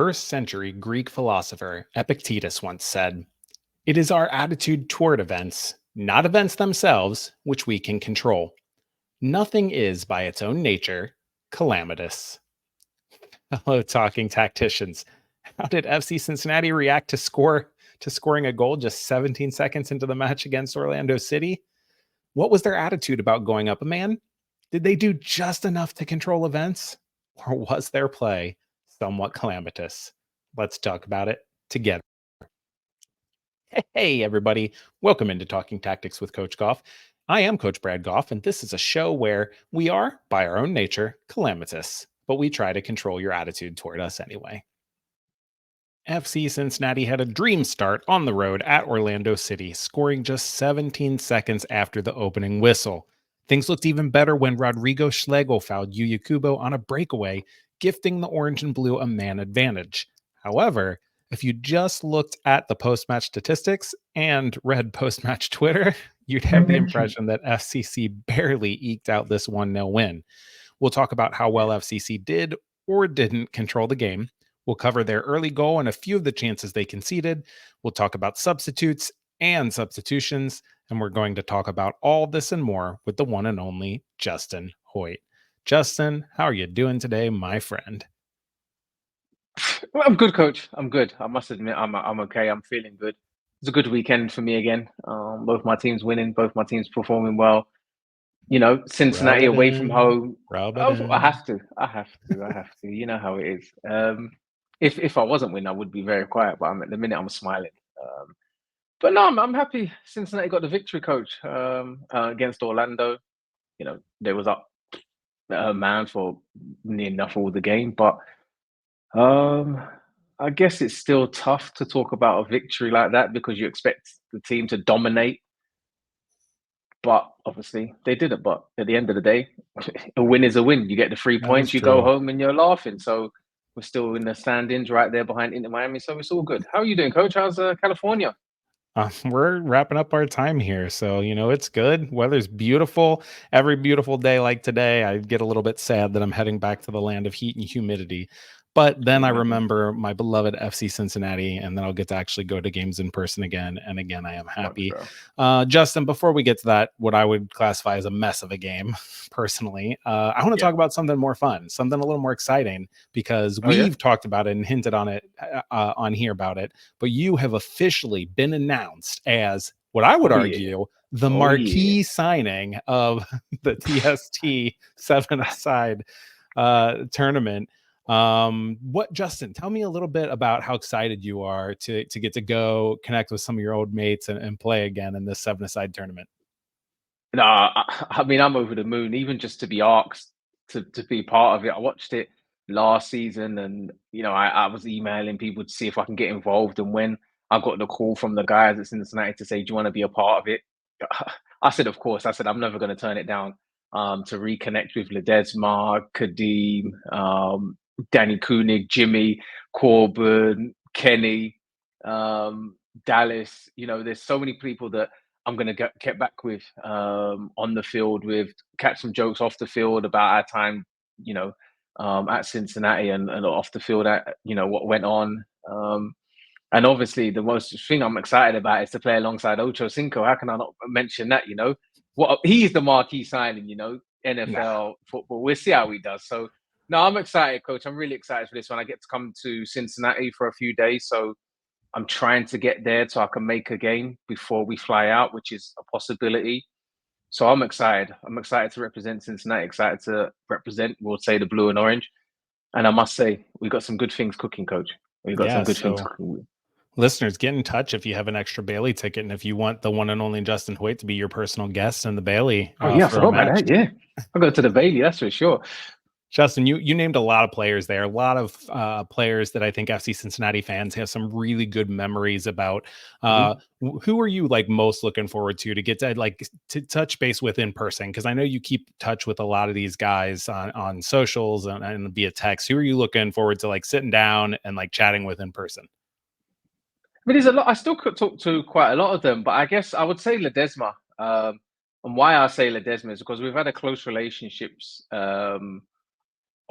First century Greek philosopher Epictetus once said, "It is our attitude toward events, not events themselves, which we can control. Nothing is by its own nature calamitous." Hello, talking tacticians. How did FC Cincinnati react to scoring a goal just 17 seconds into the match against Orlando City? What was their attitude about going up a man? Did they do just enough to control events? Or was their play somewhat calamitous? Let's talk about it together. Hey, everybody. Welcome into Talking Tactics with Coach Gough. I am Coach Brad Gough, and this is a show where we are, by our own nature, calamitous, but we try to control your attitude toward us anyway. FC Cincinnati had a dream start on the road at Orlando City, scoring just 17 seconds after the opening whistle. Things looked even better when Rodrigo Schlegel fouled Yuya Kubo on a breakaway, gifting the orange and blue a man advantage. However, if you just looked at the post-match statistics and read post-match Twitter, you'd have the impression that FCC barely eked out this 1-0 win. We'll talk about how well FCC did or didn't control the game. We'll cover their early goal and a few of the chances they conceded. We'll talk about substitutes and substitutions, and we're going to talk about all this and more with the one and only Justin Hoyte. Justin, how are you doing today, my friend? Well, I'm good, Coach. I'm good. I must admit, I'm okay. I'm feeling good. It's a good weekend for me again. Both my teams winning, both my teams performing well. You know, Cincinnati away from home. I have to. You know how it is. If I wasn't winning, I would be very quiet. But at the minute, I'm smiling. But no, I'm happy. Cincinnati got the victory, Coach, against Orlando. You know, they was up man for near enough all the game, but I guess it's still tough to talk about a victory like that because you expect the team to dominate. But obviously they didn't. But at the end of the day, a win is a win. You get the 3 points, you go home and you're laughing. So we're still in the standings right there behind Inter Miami. So it's all good. How are you doing, Coach? How's California? We're wrapping up our time here. So, it's good. Weather's beautiful. Every beautiful day like today, I get a little bit sad that I'm heading back to the land of heat and humidity. But then I remember my beloved FC Cincinnati, and then I'll get to actually go to games in person again. And again, I am happy. Justin, before we get to that, what I would classify as a mess of a game, personally, I want to talk about something more fun, something a little more exciting, because we've talked about it and hinted on it on here about it. But you have officially been announced as what I would argue the marquee signing of the TST 7-a-side tournament. Justin, tell me a little bit about how excited you are to get to go connect with some of your old mates and play again in this 7-a-side tournament. No, I mean, I'm over the moon, even just to be asked to be part of it. I watched it last season and, I was emailing people to see if I can get involved. And when I got the call from the guys at Cincinnati to say, do you want to be a part of it? I said, of course. I said, I'm never going to turn it down to reconnect with Ledesma, Kadeem, Danny Koenig, Jimmy, Corbin, Kenny, Dallas. There's so many people that I'm going to get back with on the field with, catch some jokes off the field about our time, at Cincinnati and off the field at, what went on. And obviously the most thing I'm excited about is to play alongside Ocho Cinco. How can I not mention that, he's the marquee signing, NFL football. We'll see how he does. So, no, I'm excited, Coach. I'm really excited for this one. I get to come to Cincinnati for a few days. So I'm trying to get there so I can make a game before we fly out, which is a possibility. So I'm excited. I'm excited to represent Cincinnati, excited to represent, we'll say, the blue and orange. And I must say, we've got some good things cooking, Coach. We've got some good things cooking. Listeners, get in touch if you have an extra Bailey ticket and if you want the one and only Justin Hoyte to be your personal guest in the Bailey. I forgot about that. Yeah, I'll go to the Bailey, that's for sure. Justin, you named a lot of players there, a lot of players that I think FC Cincinnati fans have some really good memories about. Who are you most looking forward to get to touch base with in person? Because I know you keep touch with a lot of these guys on socials and via text. Who are you looking forward to sitting down and chatting with in person? I mean, there's a lot. I still could talk to quite a lot of them, but I guess I would say Ledesma. And why I say Ledesma is because we've had a close relationships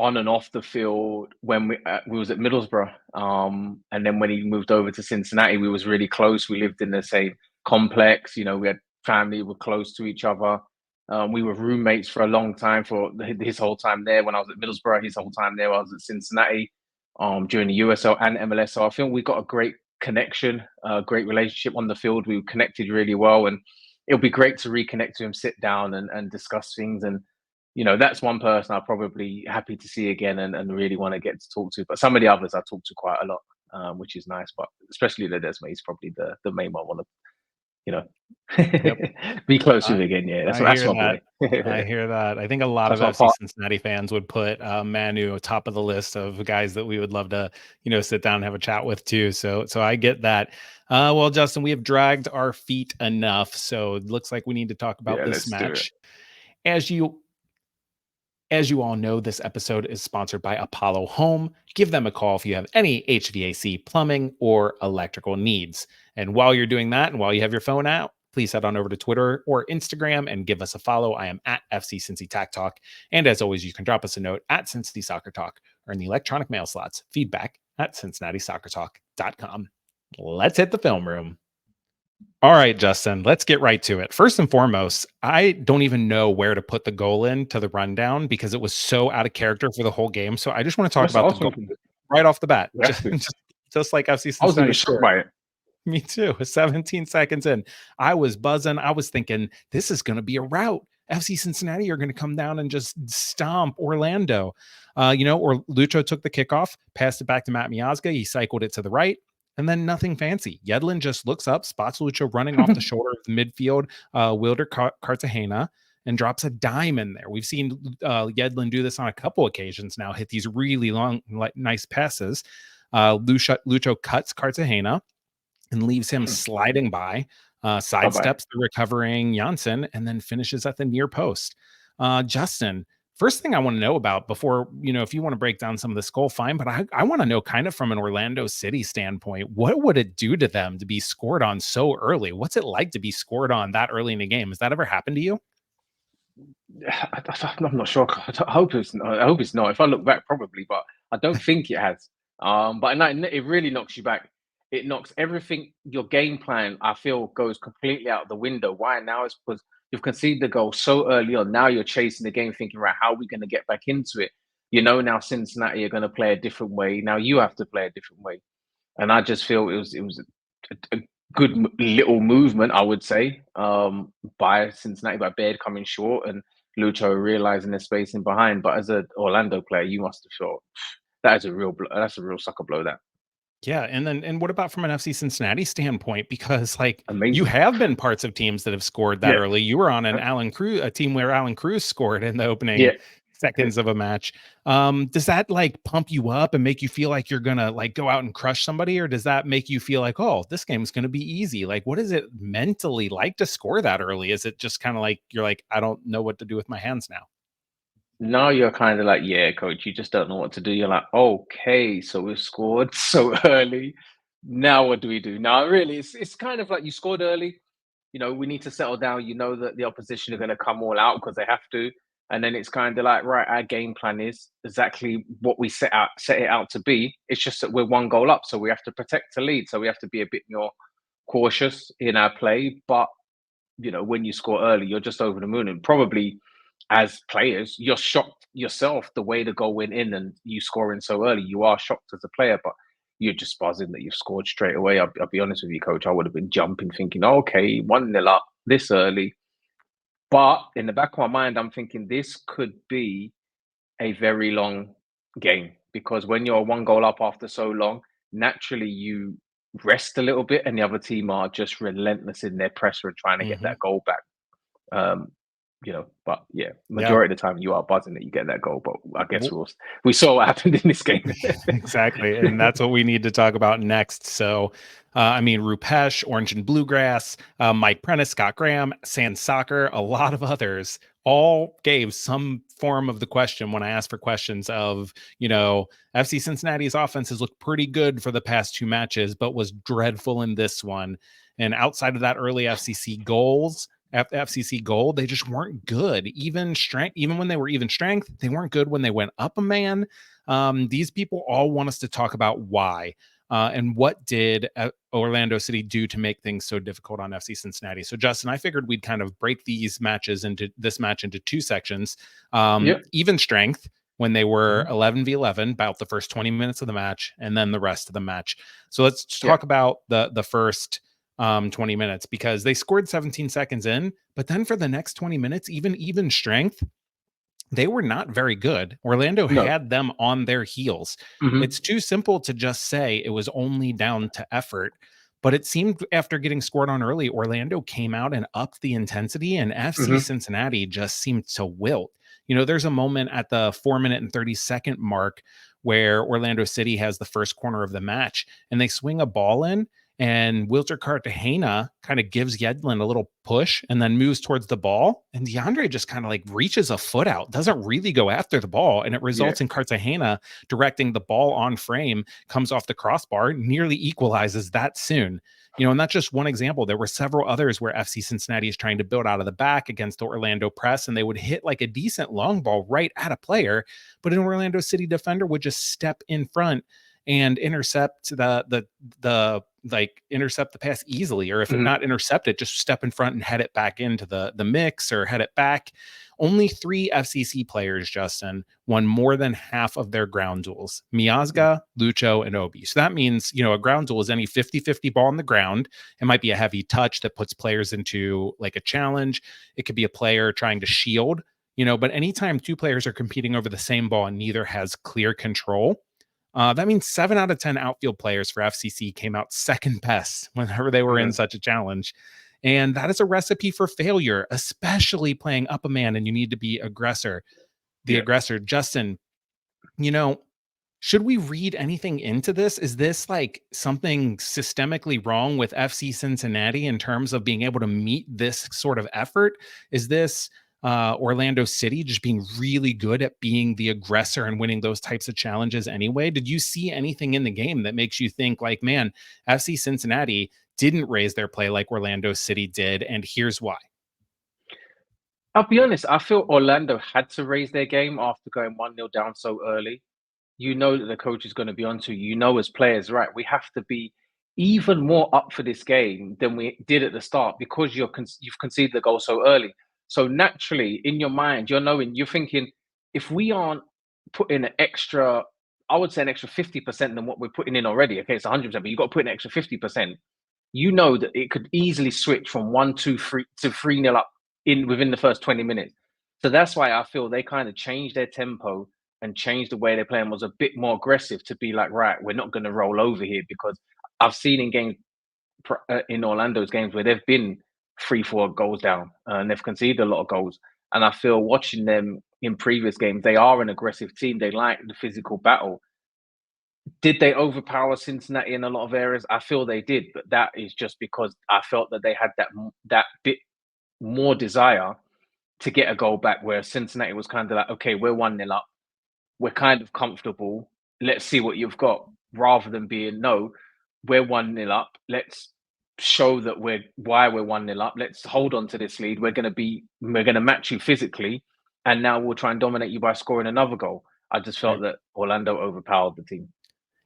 on and off the field when we was at Middlesbrough, and then when he moved over to Cincinnati, we was really close. We lived in the same complex. You know, we had family, were close to each other. We were roommates for a long time, for his whole time there. When I was at Middlesbrough, his whole time there, I was at Cincinnati, during the USL and MLS. So I feel we got a great connection, a great relationship on the field. We connected really well, and it'll be great to reconnect to him, sit down and discuss things. And you know, that's one person I'm probably happy to see again and really want to get to talk to. But some of the others I talk to quite a lot, which is nice. But especially Ledesma, he's probably the main one I want to, you know, Yep. be close with again. Yeah, that's I hear my that. I boy. hear that. I think a lot I of got FC part. Cincinnati fans would put Manu top of the list of guys that we would love to, sit down and have a chat with too. So I get that. Well, Justin, we have dragged our feet enough, so it looks like we need to talk about Yeah, this let's do it. match. As you all know, this episode is sponsored by Apollo Home. Give them a call if you have any HVAC, plumbing, or electrical needs. And while you're doing that, and while you have your phone out, please head on over to Twitter or Instagram and give us a follow. I am at FC Cincinnati Talk. And as always, you can drop us a note at Cincinnati Soccer Talk or in the electronic mail slots, feedback at CincinnatiSoccerTalk.com. Let's hit the film room. All right, Justin, let's get right to it. First and foremost, I don't even know where to put the goal into the rundown because it was so out of character for the whole game. So I just want to talk That's what I about the was goal thinking. right off the bat, We have to. just like FC I was even Cincinnati shocked scored. by it. Me too. 17 seconds in, I was buzzing. I was thinking this is going to be a rout. FC Cincinnati are going to come down and just stomp Orlando. Or Lucho took the kickoff, passed it back to Matt Miazga. He cycled it to the right. And then nothing fancy. Yedlin just looks up, spots Lucho running off the shoulder of the midfield, Wilder Cartagena, and drops a dime in there. We've seen Yedlin do this on a couple occasions now, hit these really long, nice passes. Lucho cuts Cartagena and leaves him sliding by, sidesteps the recovering Janssen, and then finishes at the near post. Justin, first thing I want to know about before, if you want to break down some of this goal, fine, but I want to know kind of from an Orlando City standpoint, what would it do to them to be scored on so early? What's it like to be scored on that early in the game? Has that ever happened to you? I'm not sure. I hope it's not. If I look back, probably, but I don't think it has. But no, it really knocks you back. It knocks everything. Your game plan, I feel, goes completely out the window. Why now? Is because you've conceded the goal so early on. Now you're chasing the game, thinking, right, how are we going to get back into it? Now Cincinnati are going to play a different way. Now you have to play a different way. And I just feel it was a good little movement, I would say, by Cincinnati, by Baird coming short and Lucho realizing the space in behind. But as an Orlando player, you must have thought that's a real sucker blow. That Yeah, and what about from an FC Cincinnati standpoint? Because you amazing. have been parts of teams that have scored that Yeah, early. You were on a team where Alan Cruz scored in the opening yeah. seconds of a match. Does that pump you up and make you feel like you're gonna go out and crush somebody, or does that make you feel like, oh, this game's gonna be easy? What is it mentally like to score that early? Is it just kind of like you're like, I don't know what to do with my hands now? Now you're kind of like, yeah, coach, you just don't know what to do. You're like, okay, so we've scored so early. Now what do we do? Now, really, it's kind of like you scored early. We need to settle down. You know that the opposition are going to come all out because they have to. And then it's kind of like, right, our game plan is exactly what we set it out to be. It's just that we're one goal up, so we have to protect the lead. So we have to be a bit more cautious in our play. But when you score early, you're just over the moon. And probably as players, you're shocked yourself the way the goal went in and you scoring so early. You are shocked as a player, but you're just buzzing that you've scored straight away. I'll be honest with you, coach. I would have been jumping, thinking, okay, 1-0 up this early. But in the back of my mind, I'm thinking this could be a very long game because when you're one goal up after so long, naturally you rest a little bit and the other team are just relentless in their pressure and trying to get that goal back. But yeah, majority of the time you are buzzing that you get that goal. But I guess we saw what happened in this game. Exactly. And that's what we need to talk about next. So, Rupesh, Orange and Bluegrass, Mike Prentice, Scott Graham, Sand Soccer, a lot of others all gave some form of the question when I asked for questions of, FC Cincinnati's offense has looked pretty good for the past two matches, but was dreadful in this one. And outside of that early FCC goals, FCC goal, they just weren't good. Even when they were even strength, they weren't good when they went up a man. These people all want us to talk about why. And what did Orlando City do to make things so difficult on FC Cincinnati? So, Justin, I figured we'd kind of break this match into two sections. Even strength, when they were 11v11, about the first 20 minutes of the match, and then the rest of the match. So let's talk about the first 20 minutes, because they scored 17 seconds in, but then for the next 20 minutes, even strength, they were not very good. Orlando had them on their heels. It's too simple to just say it was only down to effort, but it seemed after getting scored on early, Orlando came out and upped the intensity, and FC Cincinnati just seemed to wilt. There's a moment at the 4-minute and 30-second mark where Orlando City has the first corner of the match, and they swing a ball in, and Wilter Cartagena kind of gives Yedlin a little push and then moves towards the ball. And DeAndre just kind of like reaches a foot out, doesn't really go after the ball. And it results in Cartagena directing the ball on frame, comes off the crossbar, nearly equalizes that soon. And that's just one example. There were several others where FC Cincinnati is trying to build out of the back against the Orlando press, and they would hit like a decent long ball right at a player, but an Orlando City defender would just step in front and intercept intercept the pass easily, or if it's not intercepted, just step in front and head it back into the mix or head it back. Only 3 FCC players, Justin, won more than half of their ground duels: Miazga, Lucho, and Obi. So that means, a ground duel is any 50-50 ball on the ground. It might be a heavy touch that puts players into like a challenge. It could be a player trying to shield, but anytime 2 players are competing over the same ball and neither has clear control, that means 7 out of 10 outfield players for FCC came out second best whenever they were in such a challenge. And that is a recipe for failure, especially playing up a man, and you need to be aggressor. Justin, should we read anything into this? Is this like something systemically wrong with FC Cincinnati in terms of being able to meet this sort of effort? Is this Orlando City just being really good at being the aggressor and winning those types of challenges anyway? Did you see anything in the game that makes you think like, man, FC Cincinnati didn't raise their play like Orlando City did, and here's why? I'll be honest, I feel Orlando had to raise their game after going 1-0 down so early. That the coach is going to be onto as players, right? We have to be even more up for this game than we did at the start, because you've conceded the goal so early. So naturally, in your mind, you're thinking, if we aren't putting an extra, I would say an extra 50% than what we're putting in already. Okay, it's 100%, but you've got to put an extra 50%. That it could easily switch from 1-2-3 to 3-0 up within the first 20 minutes. So that's why I feel they kind of changed their tempo and changed the way they're playing, was a bit more aggressive, to be like, right, we're not going to roll over here, because I've seen in games, in Orlando's games, where they've been 3-4 goals down and they've conceded a lot of goals. And I feel watching them in previous games, they are an aggressive team. They like the physical battle. Did they overpower Cincinnati in a lot of areas? I feel they did, but that is just because I felt that they had that bit more desire to get a goal back, where Cincinnati was kind of like, okay, we're 1-0 up. We're kind of comfortable. Let's see what you've got, rather than being, no, we're 1-0 up. Let's show that why we're 1-0 up. Let's hold on to this lead. We're going to match you physically, and now we'll try and dominate you by scoring another goal. I just felt that Orlando overpowered the team.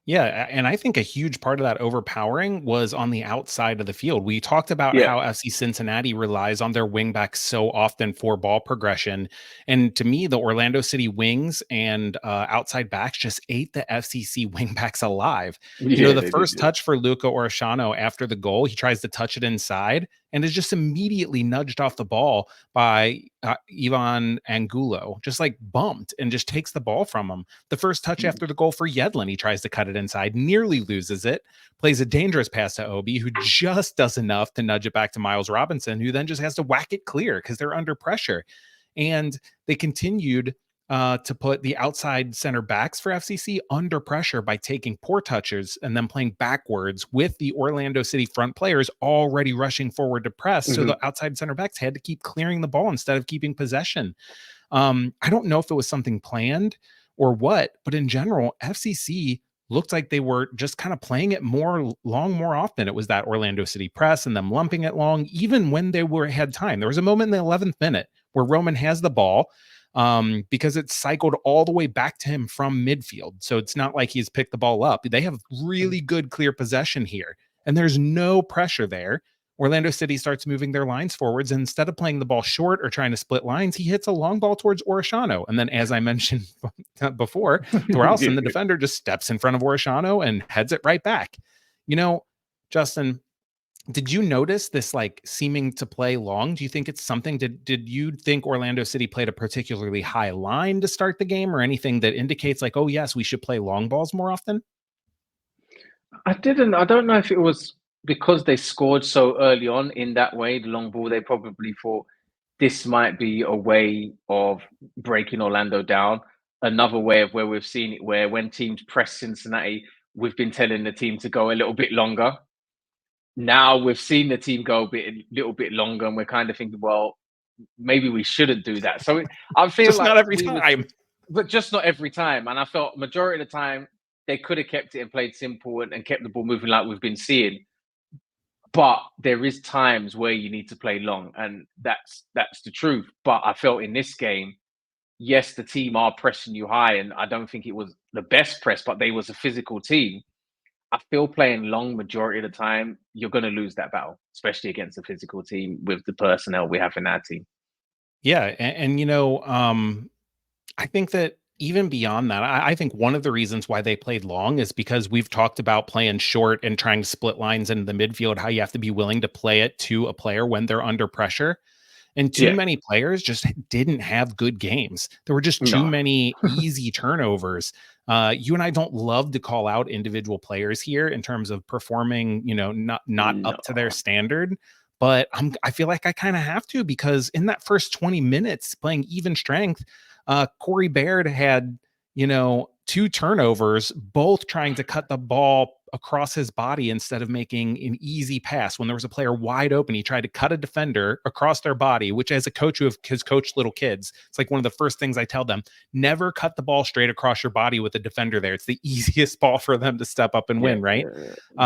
Yeah, and I think a huge part of that overpowering was on the outside of the field. We talked about how FC Cincinnati relies on their wingbacks so often for ball progression. And to me, the Orlando City wings and outside backs just ate the FCC wingbacks alive. The first touch for Luca Orashano after the goal, he tries to touch it inside and is just immediately nudged off the ball by Ivan Angulo, just like bumped, and just takes the ball from him. The first touch after the goal for Yedlin, he tries to cut it inside, nearly loses it, plays a dangerous pass to Obi, who just does enough to nudge it back to Miles Robinson, who then just has to whack it clear because they're under pressure. And they continued to put the outside center backs for FCC under pressure by taking poor touches and then playing backwards with the Orlando City front players already rushing forward to press. So the outside center backs had to keep clearing the ball instead of keeping possession. I don't know if it was something planned or what, but in general, FCC looked like they were just kind of playing it more often. It was that Orlando City press and them lumping it long, even when they had time. There was a moment in the 11th minute where Roman has the ball, because it's cycled all the way back to him from midfield. So it's not like he's picked the ball up. They have really good clear possession here, and there's no pressure there. Orlando City starts moving their lines forwards, and instead of playing the ball short or trying to split lines, he hits a long ball towards Orishano. And then, as I mentioned before, Thoralson, the defender, just steps in front of Orishano and heads it right back. Justin, did you notice this like seeming to play long? Do you think it's something, did you think Orlando City played a particularly high line to start the game, or anything that indicates like, oh yes, we should play long balls more often? I don't know if it was because they scored so early on in that way, the long ball. They probably thought this might be a way of breaking Orlando down. Another way of where we've seen it, where when teams press Cincinnati, we've been telling the team to go a little bit longer. Now we've seen the team go a little bit longer, and we're kind of thinking, well, maybe we shouldn't do that. So I feel just like not every time, but just not every time. And I felt majority of the time they could have kept it and played simple and kept the ball moving like we've been seeing. But there is times where you need to play long, and that's the truth. But I felt in this game, yes, the team are pressing you high, and I don't think it was the best press, but they was a physical team. I feel playing long majority of the time, you're going to lose that battle, especially against a physical team with the personnel we have in our team. Yeah, I think that even beyond that, I think one of the reasons why they played long is because we've talked about playing short and trying to split lines into the midfield, how you have to be willing to play it to a player when they're under pressure. And too many players just didn't have good games. There were just too many easy turnovers. You and I don't love to call out individual players here in terms of performing, not up to their standard. But I feel like I kind of have to, because in that first 20 minutes playing even strength, Corey Baird had, two turnovers, both trying to cut the ball across his body instead of making an easy pass. When there was a player wide open, he tried to cut a defender across their body, which, as a coach who has coached little kids, it's like one of the first things I tell them: never cut the ball straight across your body with a defender there. It's the easiest ball for them to step up and win, right?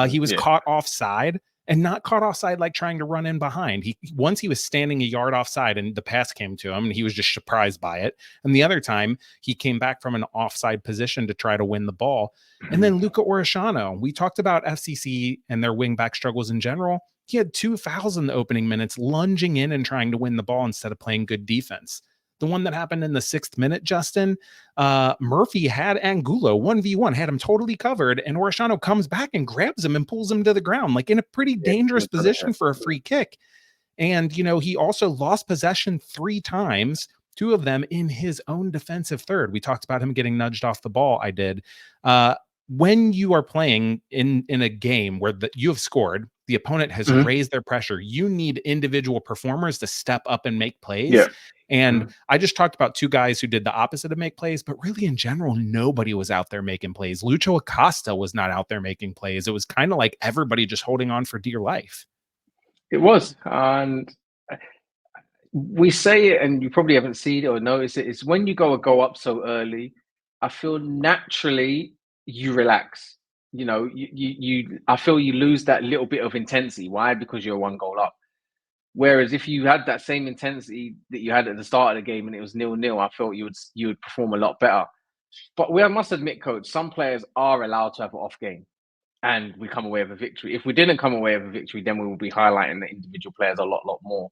He was caught offside, and not caught offside like trying to run in behind. Once he was standing a yard offside and the pass came to him, and he was just surprised by it. And the other time he came back from an offside position to try to win the ball. And then Luca Orishano, we talked about FCC and their wingback struggles in general. He had 2 fouls in the opening minutes, lunging in and trying to win the ball instead of playing good defense. The one that happened in the 6th minute, Justin, Murphy had Angulo 1v1, had him totally covered, and Orishano comes back and grabs him and pulls him to the ground, like in a pretty dangerous position for a free kick. And, he also lost possession 3 times, 2 of them in his own defensive third. We talked about him getting nudged off the ball. I did. When you are playing in a game where you have scored, the opponent has raised their pressure, you need individual performers to step up and make plays. And I just talked about 2 guys who did the opposite of make plays, but really in general, nobody was out there making plays. Lucho Acosta was not out there making plays. It was kind of like everybody just holding on for dear life. It was. And we say it, and you probably haven't seen it or noticed it, is when you go up so early, I feel naturally you relax. I feel you lose that little bit of intensity. Why? Because you're 1 goal up. Whereas if you had that same intensity that you had at the start of the game and it was 0-0, I felt you would perform a lot better. But I must admit, coach, some players are allowed to have an off game, and we come away with a victory. If we didn't come away with a victory, then we will be highlighting the individual players a lot more.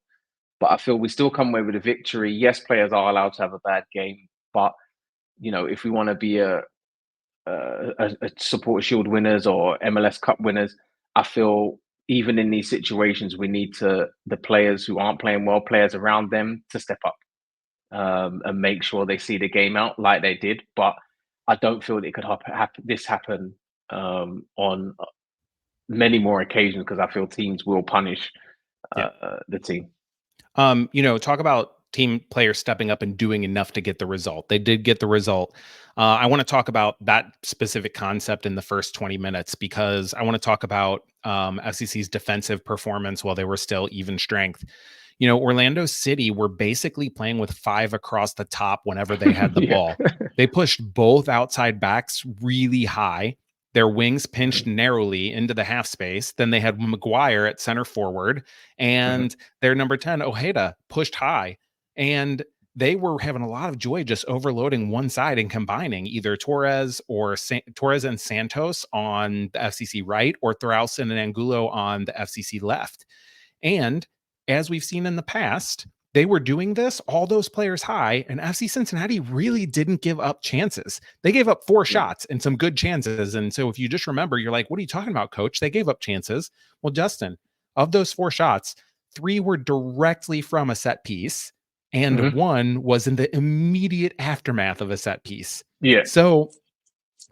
But I feel we still come away with a victory. Yes, players are allowed to have a bad game, but if we want to be a Supporter Shield winners or MLS Cup winners, I feel even in these situations, we need the players who aren't playing well, players around them, to step up and make sure they see the game out like they did. But I don't feel that it could happen on many more occasions, because I feel teams will punish the team. Talk about team players stepping up and doing enough to get the result. They did get the result. I want to talk about that specific concept in the first 20 minutes, because I want to talk about FCC's defensive performance while they were still even strength. Orlando City were basically playing with 5 across the top whenever they had the ball. They pushed both outside backs really high. Their wings pinched narrowly into the half space. Then they had McGuire at center forward, and their number 10, Ojeda, pushed high. And they were having a lot of joy just overloading one side and combining either Torres and Santos on the FCC right, or Thrausen and Angulo on the FCC left. And as we've seen in the past, they were doing this, all those players high, and FC Cincinnati really didn't give up chances. They gave up 4 shots and some good chances. And so if you just remember, you're like, what are you talking about, coach? They gave up chances. Well, Justin, of those 4 shots, 3 were directly from a set piece, and 1 was in the immediate aftermath of a set piece. Yeah. So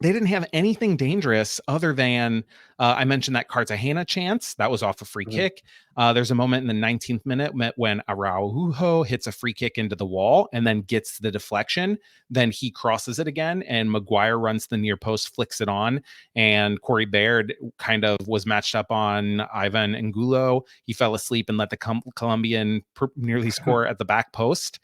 they didn't have anything dangerous other than I mentioned that Cartagena chance that was off a free kick. There's a moment in the 19th minute when Araujo hits a free kick into the wall and then gets the deflection. Then he crosses it again, and McGuire runs the near post, flicks it on, and Corey Baird kind of was matched up on Ivan Angulo. He fell asleep and let the Colombian nearly score at the back post.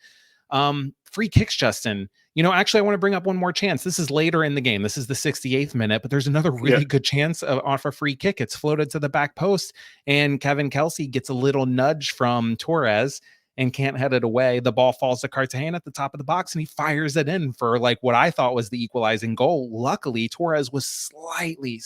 Free kicks, Justin. Actually, I want to bring up one more chance. This is later in the game. This is the 68th minute, but there's another really good chance off a free kick. It's floated to the back post, and Kevin Kelsey gets a little nudge from Torres and can't head it away. The ball falls to Cartagena at the top of the box, and he fires it in for what I thought was the equalizing goal. Luckily, Torres was slightly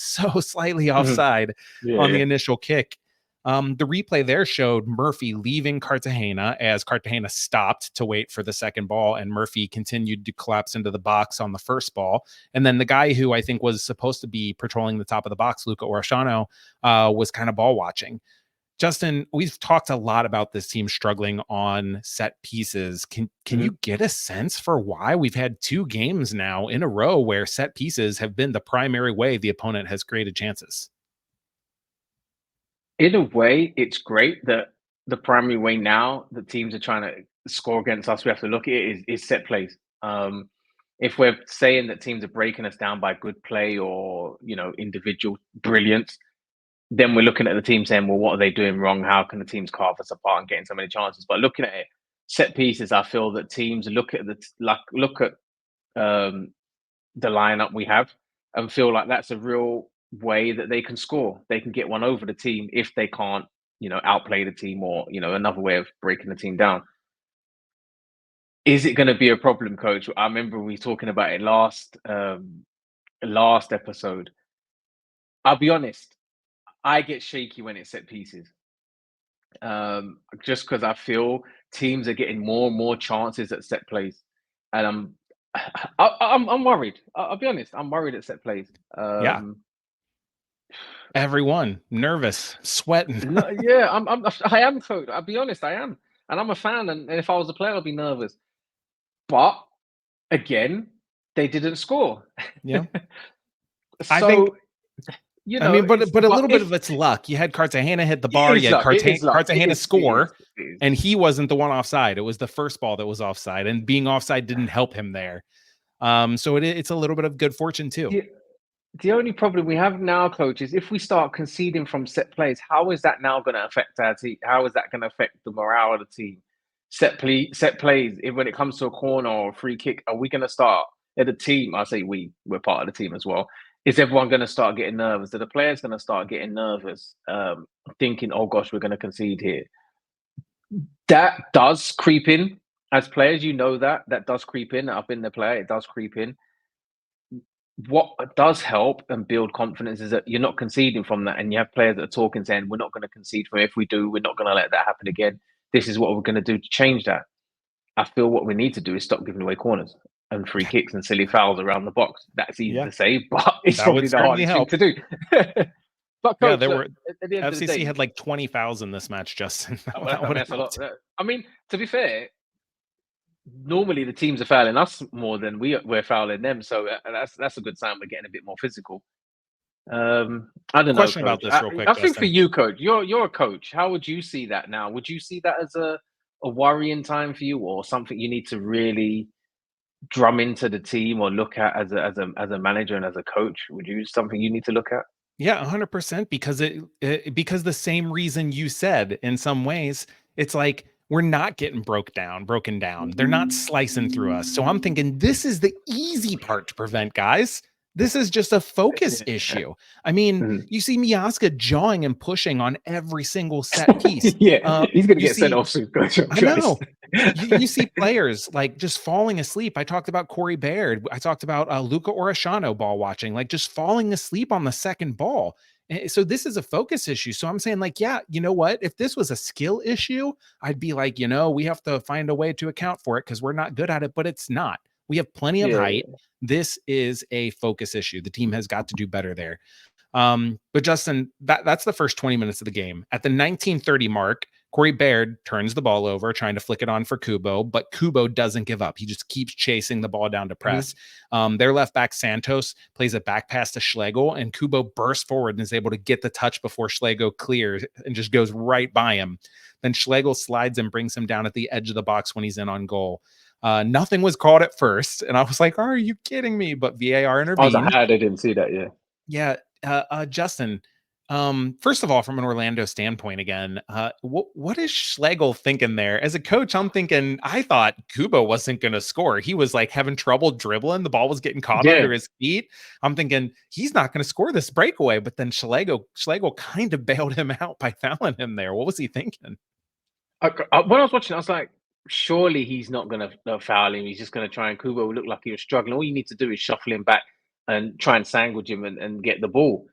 offside on the initial kick. The replay there showed Murphy leaving Cartagena as Cartagena stopped to wait for the second ball, and Murphy continued to collapse into the box on the first ball. And then the guy who I think was supposed to be patrolling the top of the box, Luca Orashano, was kind of ball watching. Justin, we've talked a lot about this team struggling on set pieces. Can you get a sense for why we've had 2 games now in a row where set pieces have been the primary way the opponent has created chances? In a way, it's great that the primary way now the teams are trying to score against us, we have to look at it is set plays. If we're saying that teams are breaking us down by good play or individual brilliance, then we're looking at the team saying, well, what are they doing wrong? How can the teams carve us apart and getting so many chances? But looking at it, set pieces, I feel that teams look at the lineup we have and feel like that's a real way that they can score. They can get one over the team if they can't, outplay the team or, another way of breaking the team down. Is it going to be a problem, coach? I remember we talking about it last episode. I'll be honest, I get shaky when it's set pieces. Just because I feel teams are getting more and more chances at set plays. And I'm worried. I'll be honest, I'm worried at set plays. Yeah. Everyone nervous, sweating. I am, coach. I'll be honest, I am, and I'm a fan. And if I was a player, I'd be nervous. But again, they didn't score. Yeah, so I think. But a little bit of it's luck. You had Cartagena hit the bar. You had Cartagena score, and he wasn't the one offside. It was the first ball that was offside, and being offside didn't help him there. So it's a little bit of good fortune too. The only problem we have now, coach, is if we start conceding from set plays, how is that now going to affect our team? How is that going to affect the morale of the team? Set plays, when it comes to a corner or a free kick, are we going to start at the team? I say we're part of the team as well. Is everyone going to start getting nervous? Are the players going to start getting nervous, thinking, oh gosh, we're going to concede here? That does creep in as players. That does creep in. I've been the player. It does creep in. What does help and build confidence is that you're not conceding from that, and you have players that are talking, saying, we're not going to concede from it. If we do, we're not going to let that happen again. This is what we're going to do to change that. I feel what we need to do is stop giving away corners and free kicks and silly fouls around the box. That's easy to say, but it's probably the hardest thing to do. But coach, FCC had like 20 fouls in this match, Justin. That's a lot. I mean, to be fair, normally the teams are fouling us more than we're fouling them, so that's a good sign. We're getting a bit more physical. I don't know. About this real quick. I think for you, coach, you're a coach. How would you see that now? Would you see that as a worrying time for you, or something you need to really drum into the team or look at as a manager and as a coach? Would you something you need to look at? Yeah, 100%, because the same reason you said, in some ways, it's like we're not getting broken down. They're not slicing through us. So I'm thinking this is the easy part to prevent, guys. This is just a focus issue. I mean, you see Miazga jawing and pushing on every single set piece. Yeah, he's going to You get sent see, off soon, coach. I know. You see players like just falling asleep. I talked about Corey Baird. I talked about Luca Orashano ball watching, like just falling asleep on the second ball. So this is a focus issue. So I'm saying, like, yeah, you know what? If this was a skill issue, I'd be like, we have to find a way to account for it because we're not good at it, but it's not. We have plenty of height. This is a focus issue. The team has got to do better there. But Justin, that's the first 20 minutes of the game. At the 1930 mark, Corey Baird turns the ball over, trying to flick it on for Kubo, but Kubo doesn't give up. He just keeps chasing the ball down to press. Their left back Santos plays a back pass to Schlegel, and Kubo bursts forward and is able to get the touch before Schlegel clears and just goes right by him. Then Schlegel slides and brings him down at the edge of the box when he's in on goal. Nothing was called at first, and I was like, are you kidding me? But VAR intervened. I was like, I didn't see that, Yeah. Justin, first of all, from an Orlando standpoint, again, what is Schlegel thinking there? As a coach, I'm thinking, I thought Kubo wasn't going to score. He was like having trouble dribbling. The ball was getting caught under his feet. I'm thinking he's not going to score this breakaway. But then Schlegel kind of bailed him out by fouling him there. What was he thinking? When I was watching, I was like, surely he's not going to foul him. He's just going to try, and Kubo looked like he was struggling. All you need to do is shuffle him back and try and sandwich him and get the ball.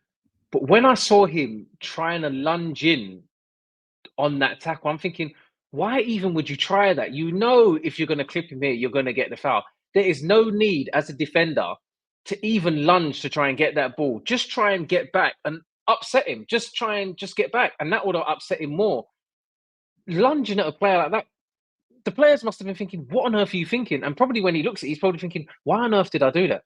But when I saw him trying to lunge in on that tackle, I'm thinking, why even would you try that? If you're going to clip him here, you're going to get the foul. There is no need as a defender to even lunge to try and get that ball. Just try and get back and upset him. Just try and just get back. And that would have upset him more. Lunging at a player like that, the players must have been thinking, what on earth are you thinking? And probably when he looks at it, he's probably thinking, why on earth did I do that?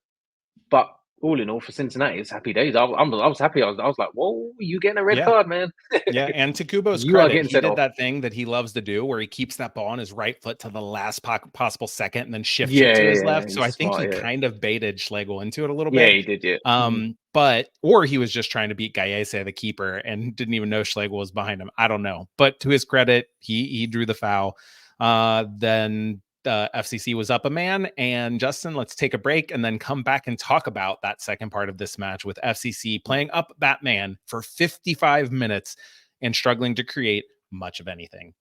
But all in all, for Cincinnati, it's happy days. I was happy. I was like, whoa, you getting a red card, man. Yeah, and to Kubo's credit, he did that thing that he loves to do where he keeps that ball on his right foot to the last possible second and then shifts it to his left. So I think he kind of baited Schlegel into it a little bit. Yeah, he did, yeah. Or he was just trying to beat Gallese, the keeper, and didn't even know Schlegel was behind him. I don't know. But to his credit, he drew the foul. Then FCC was up a man. And Justin, let's take a break and then come back and talk about that second part of this match with FCC playing up Batman for 55 minutes and struggling to create much of anything.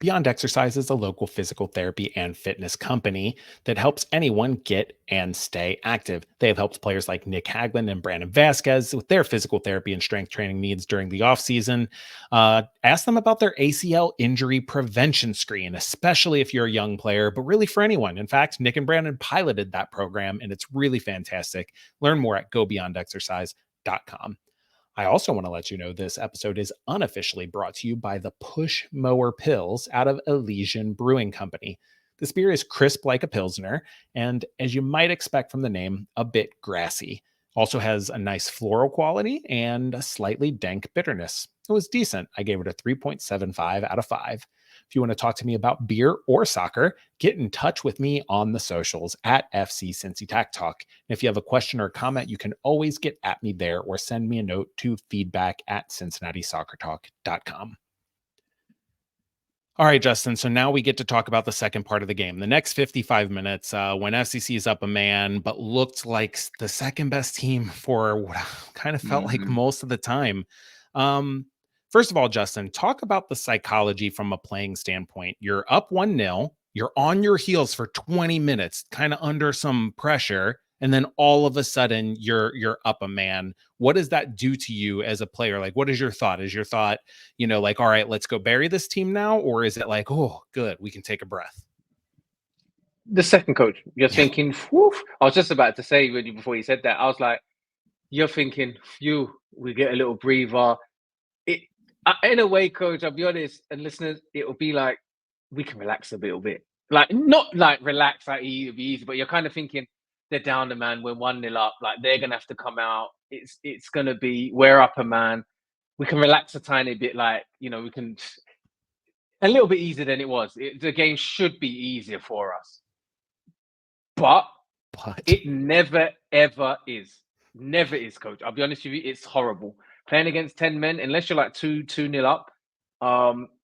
Beyond Exercise is a local physical therapy and fitness company that helps anyone get and stay active. They have helped players like Nick Hagland and Brandon Vasquez with their physical therapy and strength training needs during the offseason. Ask them about their ACL injury prevention screen, especially if you're a young player, but really for anyone. In fact, Nick and Brandon piloted that program, and it's really fantastic. Learn more at gobeyondexercise.com. I also want to let you know this episode is unofficially brought to you by the Push Mower Pills out of Elysian Brewing Company. This beer is crisp like a Pilsner, and as you might expect from the name, a bit grassy. Also has a nice floral quality and a slightly dank bitterness. It was decent. I gave it a 3.75 out of 5. If you want to talk to me about beer or soccer, get in touch with me on the socials at FC Cincinnati Talk. And if you have a question or a comment, you can always get at me there or send me a note to feedback@cincinnati-soccertalk.com. All right, Justin. So now we get to talk about the second part of the game. The next 55 minutes, when FCC is up a man, but looked like the second best team for what kind of felt like most of the time. First of all, Justin, talk about the psychology from a playing standpoint. You're up 1-0, you're on your heels for 20 minutes, kind of under some pressure, and then all of a sudden you're up a man. What does that do to you as a player? Like, what is your thought? Is your thought, like, all right, let's go bury this team now? Or is it like, oh, good, we can take a breath? The second, coach, you're thinking, whew. I was just about to say when before you said that, I was like, you're thinking, we get a little breather. In a way, coach, I'll be honest, and listeners, it'll be like we can relax a little bit. Like, not like relax, like it'll be easy, but you're kind of thinking they're down the man, we're 1-0 up, like they're gonna have to come out. It's gonna be we're up a man. We can relax a tiny bit, like we can a little bit easier than it was. The game should be easier for us, but it never ever is. Never is, coach. I'll be honest with you, it's horrible. Playing against 10 men, unless you're like 2-0 up,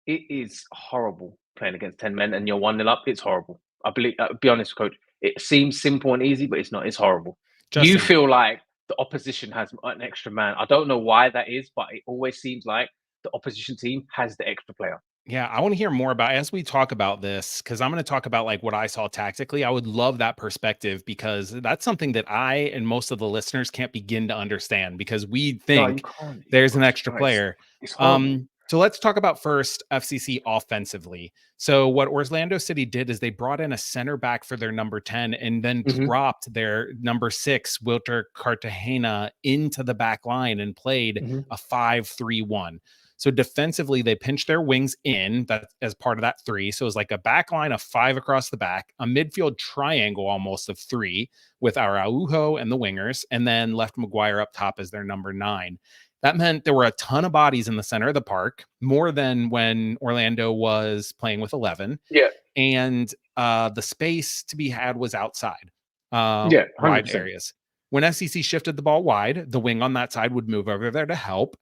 it is horrible playing against 10 men and you're 1-0 up. It's horrible. I'll be honest, coach. It seems simple and easy, but it's not. It's horrible. You Justin, feel like the opposition has an extra man. I don't know why that is, but it always seems like the opposition team has the extra player. yeah, I want to hear more about as we talk about this because I'm going to talk about like what I saw tactically. I would love that perspective because that's something that I and most of the listeners can't begin to understand because we No, you think can't. there's an extra No, player. it's horrible. So let's talk about first FCC offensively. So what Orlando City did is they brought in a center back for their number 10 and then Mhm, dropped their number 6, Wilter Cartagena, into the back line and played mhm. a 5-3-1. So defensively, they pinched their wings in that as part of that 3. So it was like a back line of 5 across the back, a midfield triangle almost of 3 with Araujo and the wingers, and then left McGuire up top as their number 9. That meant there were a ton of bodies in the center of the park, more than when Orlando was playing with 11. Yeah, And the space to be had was outside, yeah, wide 100%. areas. When SEC shifted the ball wide, the wing on that side would move over there to help.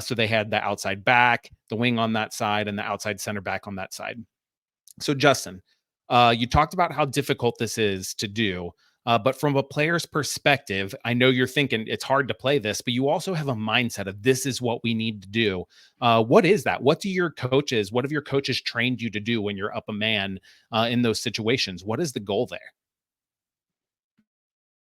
So they had the outside back, the wing on that side, and the outside center back on that side. So, Justin, you talked about how difficult this is to do. But from a player's perspective, I know you're thinking it's hard to play this, but you also have a mindset of this is what we need to do. What is that? What have your coaches trained you to do when you're up a man in those situations? What is the goal there?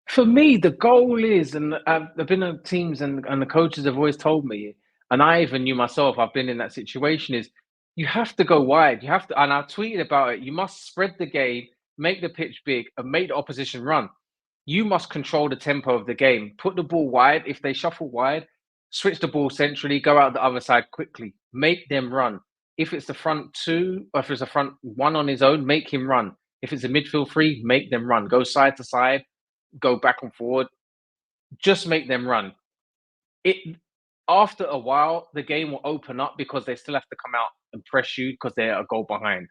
For me, the goal is, and I've been on teams, and the coaches have always told me, and I even knew myself, I've been in that situation, is you have to go wide. You have to, and I tweeted about it. You must spread the game, make the pitch big, and make the opposition run. You must control the tempo of the game. Put the ball wide. If they shuffle wide, switch the ball centrally, go out the other side quickly. Make them run. If it's the front 2, or if it's a front 1 on his own, make him run. If it's a midfield 3, make them run. Go side to side, go back and forward. Just make them run. It After a while, the game will open up because they still have to come out and press you because they're a goal behind.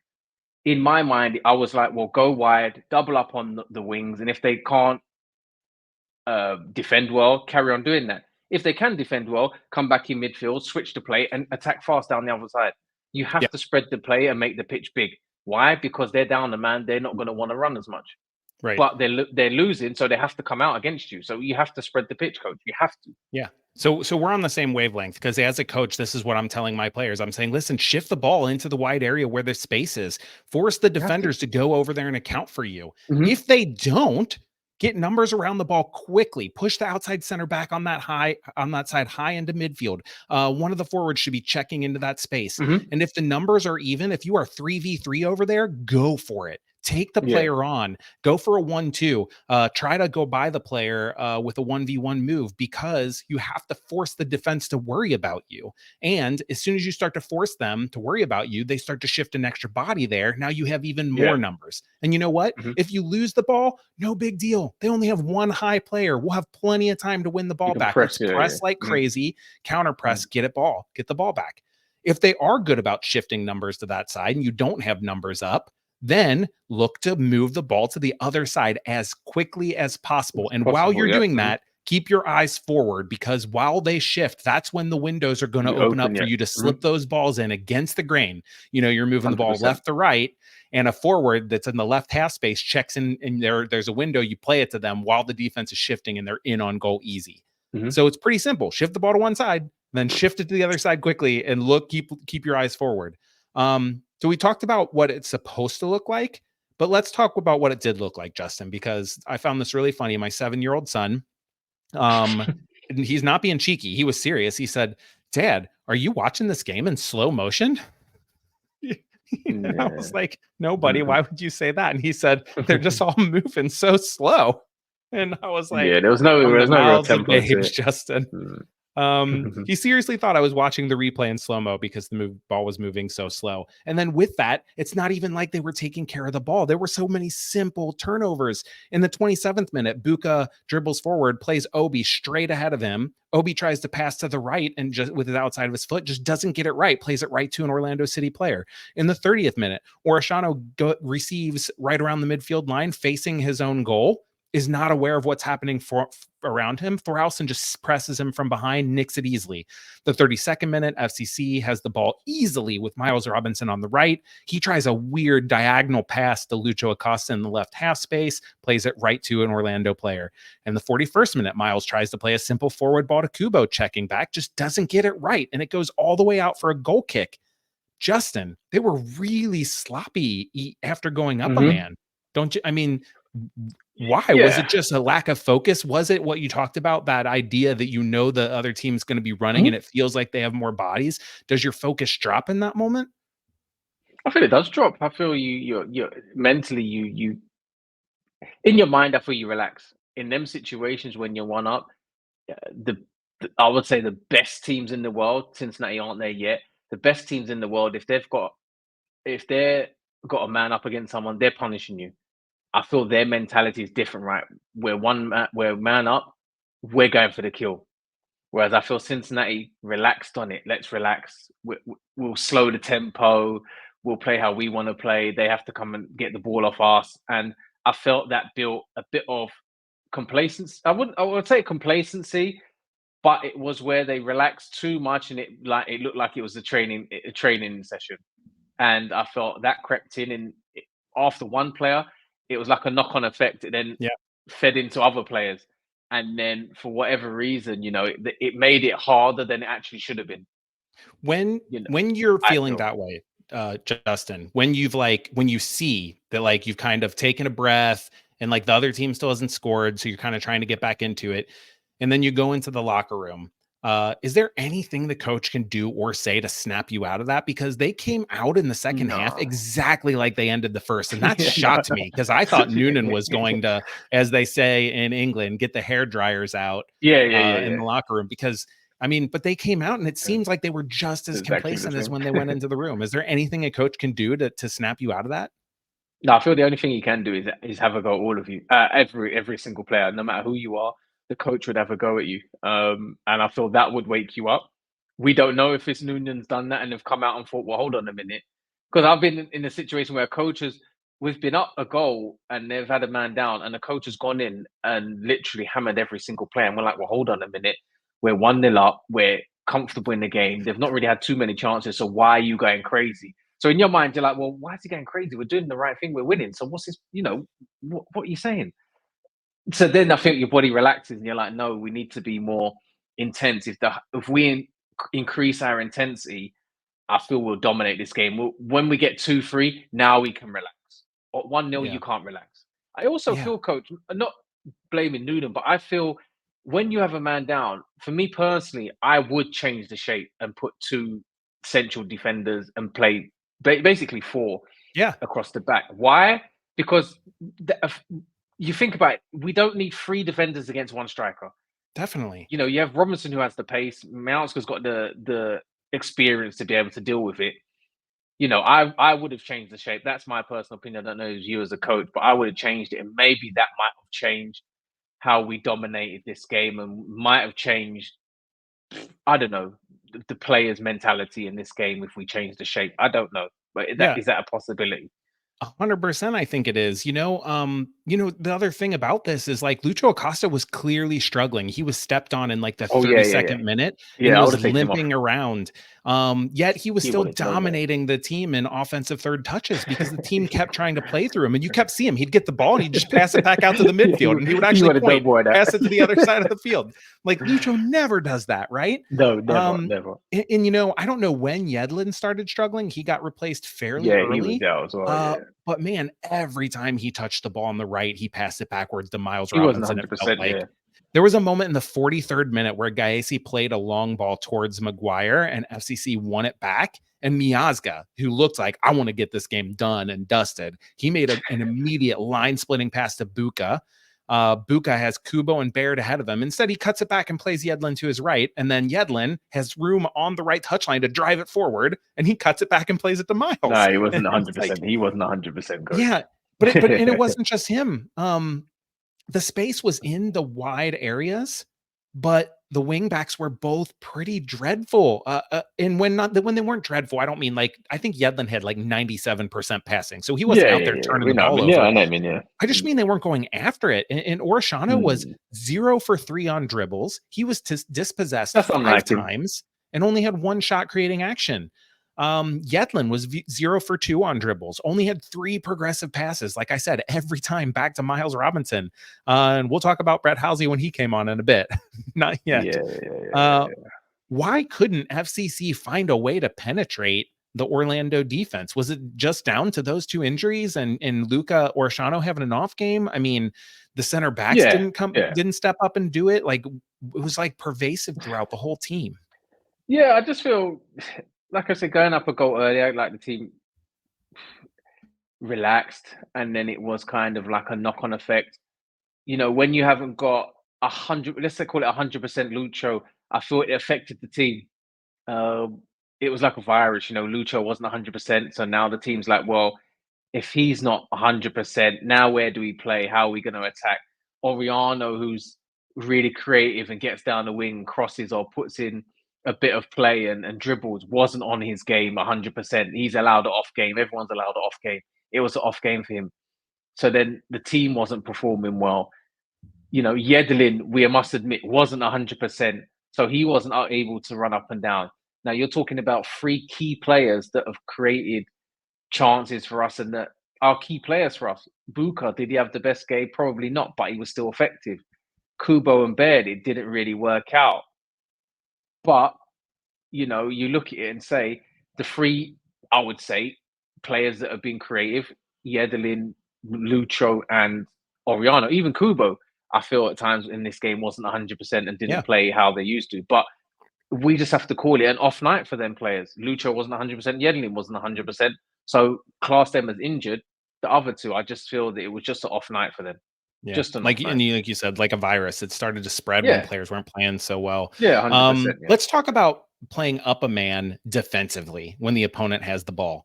In my mind, I was like, well, go wide, double up on the wings, and if they can't defend well, carry on doing that. If they can defend well, come back in midfield, switch the play, and attack fast down the other side. You Yeah, have to spread the play and make the pitch big. Why? Because they're down the man. They're not going to want to run as much. right. But they're losing, so they have to come out against you. So you have to spread the pitch, coach. You have to. Yeah. So we're on the same wavelength because as a coach, this is what I'm telling my players. I'm saying, listen, shift the ball into the wide area where the space is. Force the You have to. defenders to go over there and account for you. Mhm. If they don't, get numbers around the ball quickly. Push the outside center back on that side high into midfield. One of the forwards should be checking into that space. Mhm. And if the numbers are even, if you are 3v3 over there, go for it. Take the Yeah. player on, go for a 1-2, try to go by the player with a 1v1 move because you have to force the defense to worry about you. And as soon as you start to force them to worry about you, they start to shift an extra body there. Now you have even Yeah. more numbers. And you know what? Mhm. If you lose the ball, no big deal. They only have one high player. We'll have plenty of time to win the You ball can back. Let's press. Yeah. Yeah. press like Mhm. crazy, counter press, Mhm. get the ball back. If they are good about shifting numbers to that side and you don't have numbers up, then look to move the ball to the other side as quickly as possible. It's And while possible. you're Yep. doing Mhm. that, keep your eyes forward because while they shift, that's when the windows are going to You open open. up for Yeah. you to slip Mhm. those balls in against the grain. You're moving the ball 100%. left to right, and a forward that's in the left half space checks in, and there's a window. You play it to them while the defense is shifting, and they're in on goal easy. Mhm. So it's pretty simple. Shift the ball to one side, then shift it to the other side quickly, and keep your eyes forward. So we talked about what it's supposed to look like, but let's talk about what it did look like, Justin, because I found this really funny. My 7-year-old son, and he's not being cheeky. He was serious. He said, "Dad, are you watching this game in slow motion?" And I was Yeah. like, "No, buddy, Mhm. why would you say that?" And he said, "They're just all moving so slow." And I was Yeah. like, There "From the was no real mouths of tempo to babes, it. Justin." Mm. He seriously thought I was watching the replay in slow mo because the ball was moving so slow. And then with that, it's not even like they were taking care of the ball. There were so many simple turnovers. In the 27th minute, Buka dribbles forward, plays Obi straight ahead of him. Obi tries to pass to the right and just with the outside of his foot, just doesn't get it right, plays it right to an Orlando City player. In the 30th minute, Orishano receives right around the midfield line facing his own goal. is not aware of what's happening around him. Thorhausen just presses him from behind, nicks it easily. The 32nd minute, FCC has the ball easily with Miles Robinson on the right. He tries a weird diagonal pass to Lucho Acosta in the left half space, plays it right to an Orlando player. And the 41st minute, Miles tries to play a simple forward ball to Kubo, checking back, just doesn't get it right. And it goes all the way out for a goal kick. Justin, they were really sloppy after going up a man. Don't you? I mean, why? Yeah. Was it just a lack of focus? Was it what you talked about, that idea that the other team's going to be running and it feels like they have more bodies? Does your focus drop in that moment? I feel it does drop. I feel you're mentally you in your mind. I feel you relax in them situations when you're one up. I would say the best teams in the world, Cincinnati aren't there yet. The best teams in the world, if they've got a man up against someone, they're punishing you. I feel their mentality is different, right? We're man up, we're going for the kill. Whereas I feel Cincinnati relaxed on it. Let's relax. We'll slow the tempo. We'll play how we want to play. They have to come and get the ball off us. And I felt that built a bit of complacency. I would say complacency, but it was where they relaxed too much, and it looked like it was a training session. And I felt that crept in, and after one player, it was like a knock-on effect. It then fed into other players, and then for whatever reason, it made it harder than it actually should have been. When you're feeling that way, Justin, when you see that you've kind of taken a breath and the other team still hasn't scored, so you're kind of trying to get back into it, and then you go into the locker room. Is there anything the coach can do or say to snap you out of that? Because they came out in the second half exactly like they ended the first. And that shocked me, because I thought Noonan was going to, as they say in England, get the hair dryers out in the locker room. Because, but they came out and it seems like they were just as complacent as when they went into the room. Is there anything a coach can do to snap you out of that? No, I feel the only thing you can do is have a go at all of you, every single player, no matter who you are. The coach would have a go at you. And I feel that would wake you up. We don't know if it's Noonan's done that and have come out and thought, well, hold on a minute. Because I've been in a situation where we've been up a goal and they've had a man down, and the coach has gone in and literally hammered every single player. And we're like, well, hold on a minute. We're 1-0 up. We're comfortable in the game. They've not really had too many chances. So why are you going crazy? So in your mind, you're like, well, why is he going crazy? We're doing the right thing. We're winning. So what's this, what are you saying? So then I think your body relaxes and you're like, no, we need to be more intense. If we increase our intensity, I feel we'll dominate this game. When we get 2-3, now we can relax. At 1-0, you can't relax. I also feel, coach, not blaming Noonan, but I feel when you have a man down, for me personally, I would change the shape and put 2 central defenders and play basically 4 across the back. Why? Because you think about it, we don't need 3 defenders against 1 striker. Definitely. You have Robinson, who has the pace. Mountska's got the experience to be able to deal with it. I would have changed the shape. That's my personal opinion. I don't know you as a coach, but I would have changed it. And maybe that might have changed how we dominated this game, and might have changed, I don't know, the players' mentality in this game if we change the shape. I don't know. But is that a possibility? 100%, I think it is. The other thing about this is Lucho Acosta was clearly struggling. He was stepped on in the 32nd minute and was limping around. Yet he was still dominating the team in offensive third touches, because the team kept trying to play through him, and you kept seeing him. He'd get the ball and he'd just pass it back out to the midfield, and he would actually pass it to the other side of the field. Lucho never does that, right? No, never. And I don't know when Yedlin started struggling. He got replaced fairly early. He was out as well. But man, every time he touched the ball on the right, he passed it backwards to Miles Robinson. Robinson. It felt there was a moment in the 43rd minute where Gaesi played a long ball towards Maguire, and FCC won it back. And Miazga, who looked like, I want to get this game done and dusted, he made an immediate line-splitting pass to Buka. Buka has Kubo and Baird ahead of him. Instead, he cuts it back and plays Yedlin to his right. And then Yedlin has room on the right touchline to drive it forward, and he cuts it back and plays it to Miles. No, he wasn't 100%. He wasn't 100% good. Yeah, but it wasn't just him. The space was in the wide areas, but the wing backs were both pretty dreadful. And when they weren't dreadful, I don't mean like, I think Yedlin had like 97% passing. So he wasn't out there turning We the know. I ball mean, yeah, over. I know. I mean, yeah. I just mean they weren't going after it. And Orishano was 0 for 3 on dribbles. He was dispossessed That's 5 unlike him. times and only had 1 shot creating action. Yedlin was 0 for 2 on dribbles, only had 3 progressive passes. Like I said, every time back to Miles Robinson. And we'll talk about Brett Halsey when he came on in a bit. Not yet. Why couldn't FCC find a way to penetrate the Orlando defense? Was it just down to those 2 injuries and Luca Orishano having an off game? I mean, the center backs didn't step up and do it. Like, it was like pervasive throughout the whole team. Yeah, I just feel like I said, going up a goal earlier, like the team relaxed, and then it was kind of like a knock-on effect. You know, when you haven't got 100, let's say call it 100% Lucho, I feel it affected the team. It was like a virus. You know, Lucho wasn't 100%, so now the team's like, well, if he's not 100%, now where do we play? How are we going to attack? Oriano, who's really creative and gets down the wing, crosses or puts in a bit of play and dribbles, wasn't on his game 100%. He's allowed an off game. Everyone's allowed an off game. It was an off game for him. So then the team wasn't performing well. You know, Yedlin, we must admit, wasn't 100%. So he wasn't able to run up and down. Now you're talking about 3 key players that have created chances for us and that are key players for us. Buka, did he have the best game? Probably not, but he was still effective. Kubo and Baird, it didn't really work out. But, you know, you look at it and say the 3, I would say, players that have been creative, Yedlin, Lucho, and Oriano, even Kubo, I feel at times in this game wasn't 100% and didn't play how they used to. But we just have to call it an off night for them players. Lucho wasn't 100%, Yedlin wasn't 100%. So class them as injured. The other 2, I just feel that it was just an off night for them. Yeah, just an like off night. like you said, like a virus. It started to spread when players weren't playing so well. Yeah, 100%. Let's talk about playing up a man defensively when the opponent has the ball.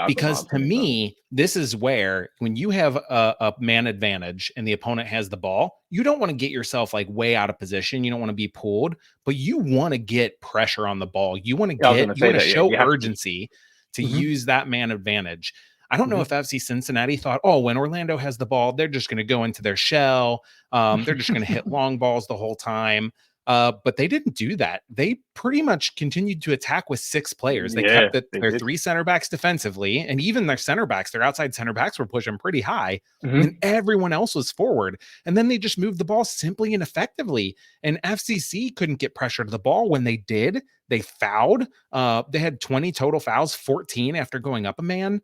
Because to me, this is where when you have a man advantage and the opponent has the ball, you don't want to get yourself like way out of position. You don't want to be pulled, but you want to get pressure on the ball. You want to show urgency to use that man advantage. I don't know if FC Cincinnati thought, oh, when Orlando has the ball, they're just going to go into their shell. They're just going to hit long balls the whole time. But they didn't do that. They pretty much continued to attack with 6 players. They kept their 3 center backs defensively, and even their center backs, their outside center backs were pushing pretty high, and everyone else was forward. And then they just moved the ball simply and effectively. And FCC couldn't get pressure to the ball. When they did, they fouled. They had 20 total fouls, 14 after going up a man.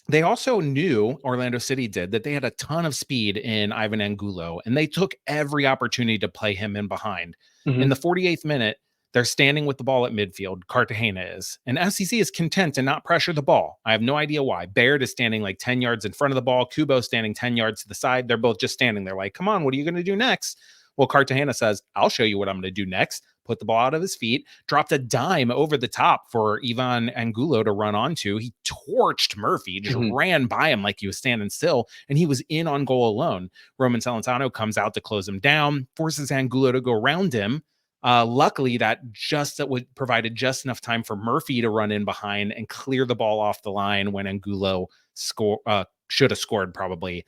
They also knew, Orlando City did, that they had a ton of speed in Ivan Angulo, and they took every opportunity to play him in behind. In the 48th minute, they're standing with the ball at midfield. Cartagena is. And FCC is content to not pressure the ball. I have no idea why. Baird is standing like 10 yards in front of the ball. Kubo standing 10 yards to the side. They're both just standing there like, come on, what are you going to do next? Well, Cartagena says, I'll show you what I'm going to do next. Put the ball out of his feet, dropped a dime over the top for Ivan Angulo to run onto. He torched Murphy, just ran by him like he was standing still, and he was in on goal alone. Roman Celentano comes out to close him down, forces Angulo to go around him. Luckily, that would provided just enough time for Murphy to run in behind and clear the ball off the line when Angulo should have scored probably.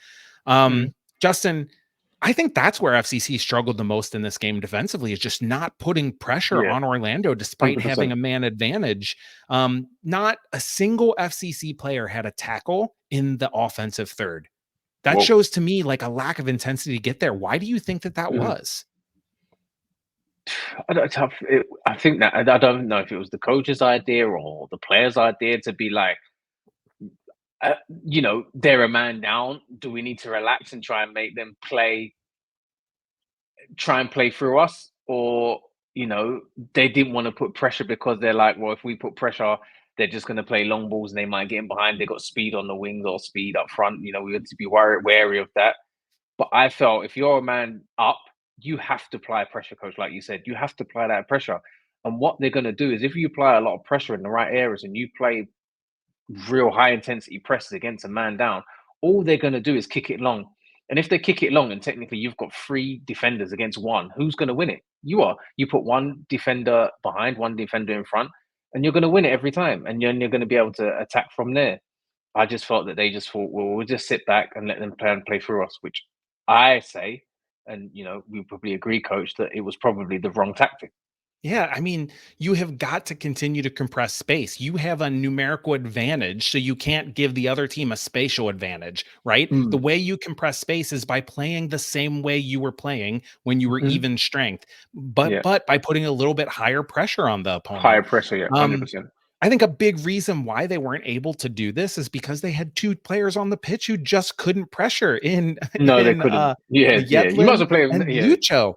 Justin, I think that's where FCC struggled the most in this game defensively, is just not putting pressure on Orlando despite 100%. Having a man advantage. Not a single FCC player had a tackle in the offensive third. That shows to me like a lack of intensity to get there. Why do you think that was? I think that I don't know if it was the coach's idea or the player's idea to be like, you know, they're a man down. Do we need to relax and try and make them play through us? Or, you know, they didn't want to put pressure because they're like, well, if we put pressure, they're just going to play long balls and they might get in behind. They got speed on the wings or speed up front. You know, we have to be wary of that. But I felt if you're a man up, you have to apply pressure, coach. Like you said, you have to apply that pressure. And what they're going to do is if you apply a lot of pressure in the right areas and you play real high intensity presses against a man down, all they're going to do is kick it long. And if they kick it long and technically you've got 3 defenders against one, who's going to win it? You are. You put one defender behind, one defender in front, and you're going to win it every time. And you're going to be able to attack from there. I just felt that they just thought, well, we'll just sit back and let them play through us, which I say, and we probably agree, coach, that it was probably the wrong tactic. Yeah, I mean, you have got to continue to compress space. You have a numerical advantage, so you can't give the other team a spatial advantage, right? The Mm, way you compress space is by playing the same way you were playing when you were mhm. even strength, but Yeah. but by putting a little bit higher pressure on the opponent. Higher pressure, yeah, Um, 100%. I think a big reason why they weren't able to do this is because they had two players on the pitch who just couldn't pressure in No, they in couldn't. Yeah, yeah. You might as Yedlin well play him. and Yeah. Lucho.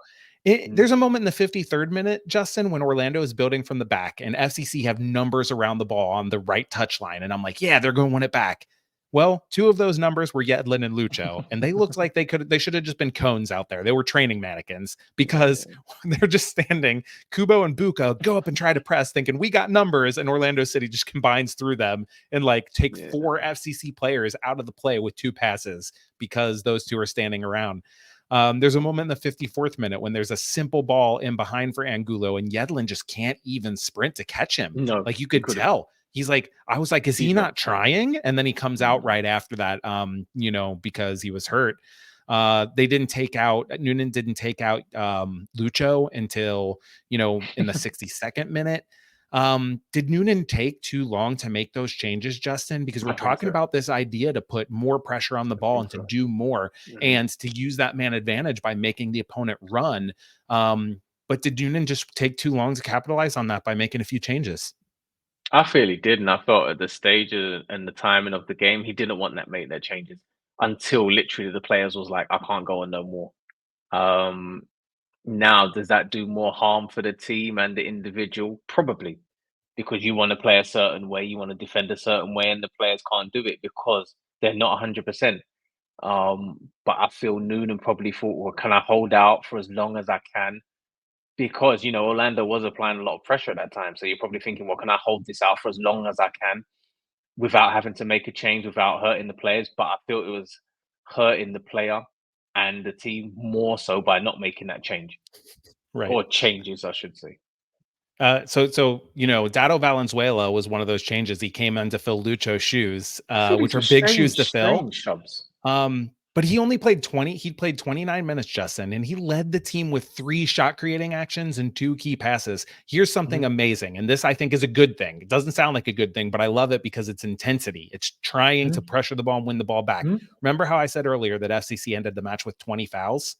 Mm. There's a moment in the 53rd minute, Justin, when Orlando is building from the back and FCC have numbers around the ball on the right touch line. And I'm like, yeah, they're going to win it back. Well, two of those numbers were Yedlin and Lucho, and they looked like they should have just been cones out there. They were training mannequins because Yeah, they're just standing. Kubo and Buka go up and try to press, thinking we got numbers, and Orlando City just combines through them and like take yeah. 4 FCC players out of the play with 2 passes because those two are standing around. There's a moment in the 54th minute when there's a simple ball in behind for Angulo, and Yedlin just can't even sprint to catch him. No, Like you he could couldn't. tell. I was like, is he He's not not trying. trying? And then he comes out Mm. right after that, because he was hurt. Noonan didn't take out Lucho until, in the 62nd minute. Did Noonan take too long to make those changes, Justin? Because we're I think talking so. about this idea to put more pressure on the I ball think and to so. do more Mhm. and to use that man advantage by making the opponent run. But did Noonan just take too long to capitalize on that by making a few changes? I feel he did, and I felt at the stage and the timing of the game, he didn't want that make their changes until literally the players was like, "I can't go on no more." Um, Now, does that do more harm for the team and the individual? Probably, because you want to play a certain way, you want to defend a certain way, and the players can't do it because they're not 100%. But I feel Noonan probably thought, well, can I hold out for as long as I can? Because Orlando was applying a lot of pressure at that time. So you're probably thinking, well, can I hold this out for as long as I can without having to make a change, without hurting the players? But I feel it was hurting the player and the team more so by not making that change Right. or changes, I should say. Dado Valenzuela was one of those changes. He came in to fill Lucho's shoes, I thought which these are were big shoes to fill. strange subs. But he only played 20. He played 29 minutes, Justin, and he led the team with 3 shot creating actions and 2 key passes. Here's something Mhm, amazing. And this I think is a good thing. It doesn't sound like a good thing, but I love it because it's intensity. It's trying to mhm, pressure the ball and win the ball back. mhm. Remember how I said earlier that FCC ended the match with 20 fouls?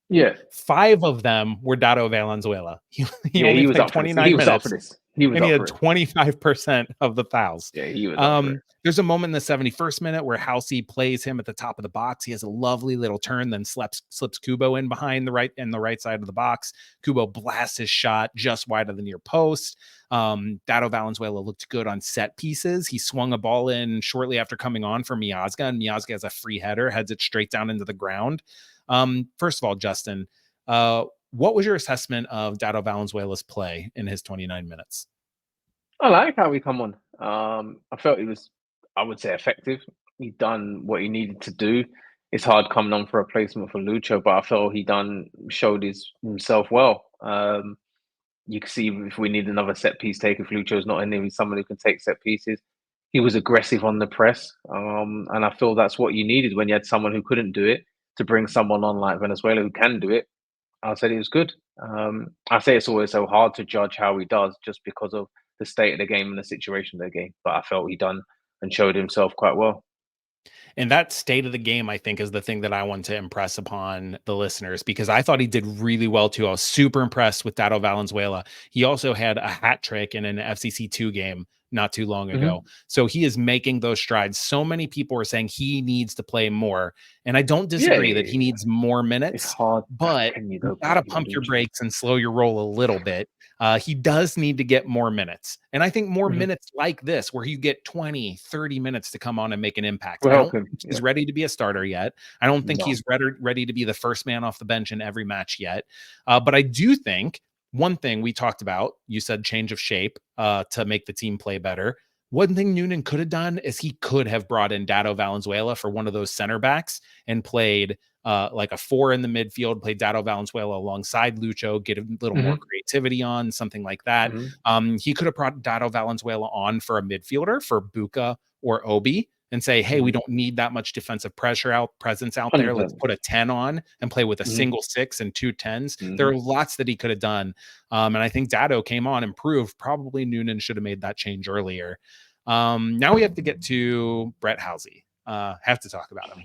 Yeah, 5 of them were Dado Valenzuela. He yeah, only he was played up for this. He 29 was up for minutes this. He was and he up had for it. 25% of the fouls. Yeah, he was up for it. There's a moment in the 71st minute where Halsey plays him at the top of the box. He has a lovely little turn, then slips Kubo in behind the right side of the box. Kubo blasts his shot just wide of the near post. Dado Valenzuela looked good on set pieces. He swung a ball in shortly after coming on for Miazga, and Miazga has a free header, heads it straight down into the ground. First of all, Justin, what was your assessment of Dado Valenzuela's play in his 29 minutes? I like how he come on. I felt he was, I would say, effective. He done what he needed to do. It's hard coming on for a replacement for Lucho, but I felt he done showed himself well. You can see if we need another set piece take, if Lucho's not in there, he's someone who can take set pieces. He was aggressive on the press, and I feel that's what you needed when you had someone who couldn't do it to bring someone on like Venezuela who can do it. I said he was good. I say it's always so hard to judge how he does just because of the state of the game and the situation of the game. But I felt he done and showed himself quite well. And that state of the game, I think, is the thing that I want to impress upon the listeners because I thought he did really well too. I was super impressed with Dado Valenzuela. He also had a hat trick in an FCC2 game not too long ago. Hmm. So he is making those strides. So many people are saying he needs to play more. And I don't Yeah, disagree that he needs more it's minutes, hard. but Can you you though, got bro? to He's pump your Lucho. brakes and slow your roll a little bit. He does need to get more minutes. And I think more Hmm. minutes like this, where you get 20, 30 minutes to come on and make an impact. Will I help don't him. think Yeah. he's ready to be a starter yet. I don't think No. he's ready to be the first man off the bench in every match yet. But I do think one thing we talked about, you said change of shape to make the team play better. One thing Noonan could have done is he could have brought in Dado Valenzuela for one of those center backs and played like a 4 in the midfield, played Dado Valenzuela alongside Lucho, get a little more Hmm. creativity on, something like that. Hmm. He could have brought Dado Valenzuela on for a midfielder for Buka or Obi and say, hey, we Hmm. don't need that much defensive presence out there. Let's 100%. put a 10 on and play with a Hmm. single 6 and 2 10s. There Hmm. are lots that he could have done. And I think Dado came on and proved probably Noonan should have made that change earlier. Now we have to get to Brett Halsey. Have to talk about him.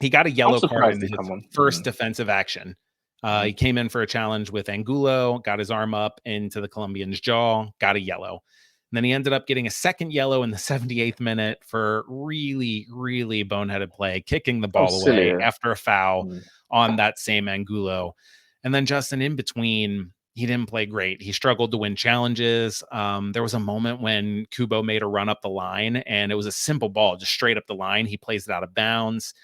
He got a I'm yellow card surprised in he his come on. first defensive action. Hmm. He came in for a challenge with Angulo, got his arm up into the Colombian's jaw, got a yellow. And then he ended up getting a second yellow in the 78th minute for really, really boneheaded play, kicking the Oh, ball silly. away Yeah. after a foul Mm. on that same Angulo. And then Justin, in between, he didn't play great. He struggled to win challenges. There was a moment when Kubo made a run up the line, and it was a simple ball, just straight up the line. He plays it out of bounds.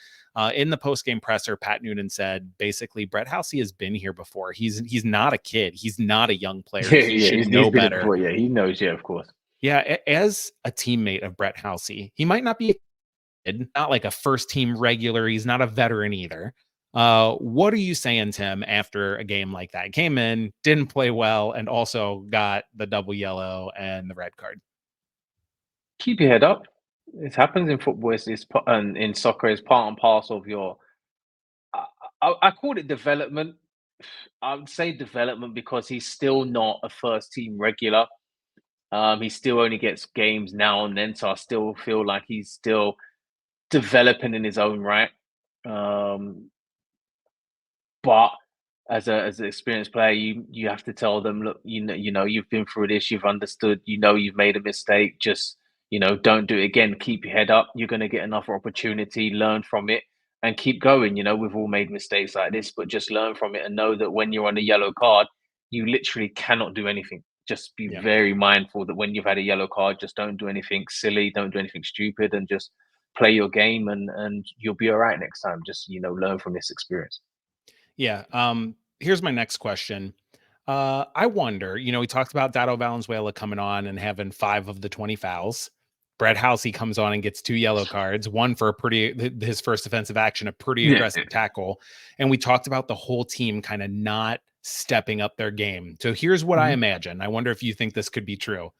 In the post-game presser, Pat Noonan said, basically, Brett Halsey has been here before. He's not a kid. He's not a young player. Yeah, He yeah, should he's know been it better. before. Yeah, he knows. Yeah, of course. Yeah, as a teammate of Brett Halsey, he might not be a kid, not like a first-team regular. He's not a veteran either. What are you saying to him after a game like that? Came in, didn't play well, and also got the double yellow and the red card. Keep your head up. It happens in football. And in soccer, it's part and parcel of your. I, I call it development. I would say development because he's still not a first team regular. He still only gets games now and then, so I still feel like he's still developing in his own right. Um, but as an experienced player, you have to tell them, look, you've been through this, you've understood, you've made a mistake. Just don't do it again. Keep your head up. You're going to get another opportunity. Learn from it and keep going. We've all made mistakes like this, but just learn from it and know that when you're on a yellow card, you literally cannot do anything. Just be Yeah. very mindful that when you've had a yellow card, just don't do anything silly, don't do anything stupid, and just play your game, and you'll be all right next time. Just learn from this experience. Yeah. Here's my next question. I wonder, we talked about Dado Valenzuela coming on and having 5 of the 20 fouls. Brett Halsey comes on and gets 2 yellow cards, one for his first defensive action, a pretty Yeah. aggressive tackle. And we talked about the whole team kind of not stepping up their game. So here's what I Mhm. imagine. I wonder if you think this could be true.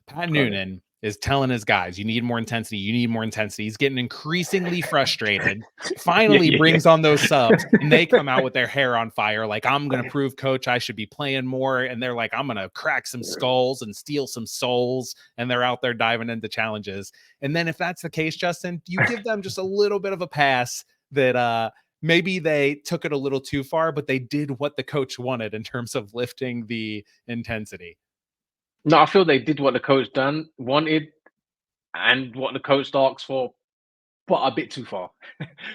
Pat Got it. Noonan is telling his guys, you need more intensity. You need more intensity. He's getting increasingly frustrated. Yeah, Finally yeah, yeah. brings on those subs and they come out with their hair on fire. Like, I'm going to prove coach I should be playing more. And they're like, I'm going to crack some skulls and steal some souls. And they're out there diving into challenges. And then if that's the case, Justin, you give them just a little bit of a pass that, maybe they took it a little too far, but they did what the coach wanted in terms of lifting the intensity. No, I feel they did what the coach wanted and what the coach asked for, but a bit too far,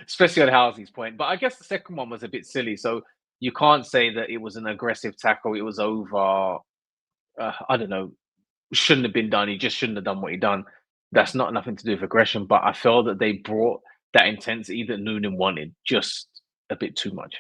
especially on Halsey's point. But I guess the second one was a bit silly. So you can't say that it was an aggressive tackle. It was over. I don't know. Shouldn't have been done. He just shouldn't have done what he done. That's not nothing to do with aggression. But I felt that they brought that intensity that Noonan wanted just a bit too much.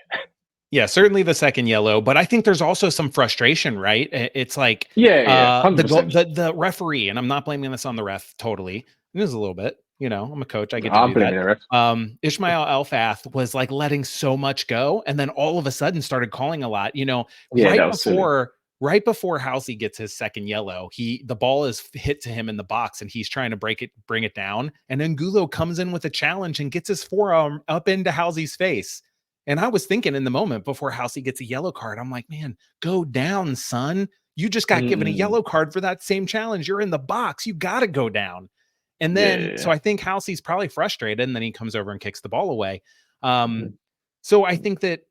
Yeah, certainly the second yellow, but I think there's also some frustration, right? It's like Yeah, yeah, the 100%. the referee, and I'm not blaming this on the ref totally. It is a little bit, I'm a coach, I get to I'm do that. blaming the ref. Ishmael Elfath was like letting so much go, and then all of a sudden started calling a lot. Yeah, Right that was silly. before Halsey gets his second yellow, the ball is hit to him in the box, and he's trying to bring it down, and Angulo comes in with a challenge and gets his forearm up into Halsey's face. And I was thinking in the moment before Halsey gets a yellow card, I'm like, man, go down, son. You just got given a Mm-mm. yellow card for that same challenge. You're in the box. You got to go down. And Yeah, then, yeah, so yeah. I think Halsey's probably frustrated, and then he comes over and kicks the ball away. Mhm. So I think that,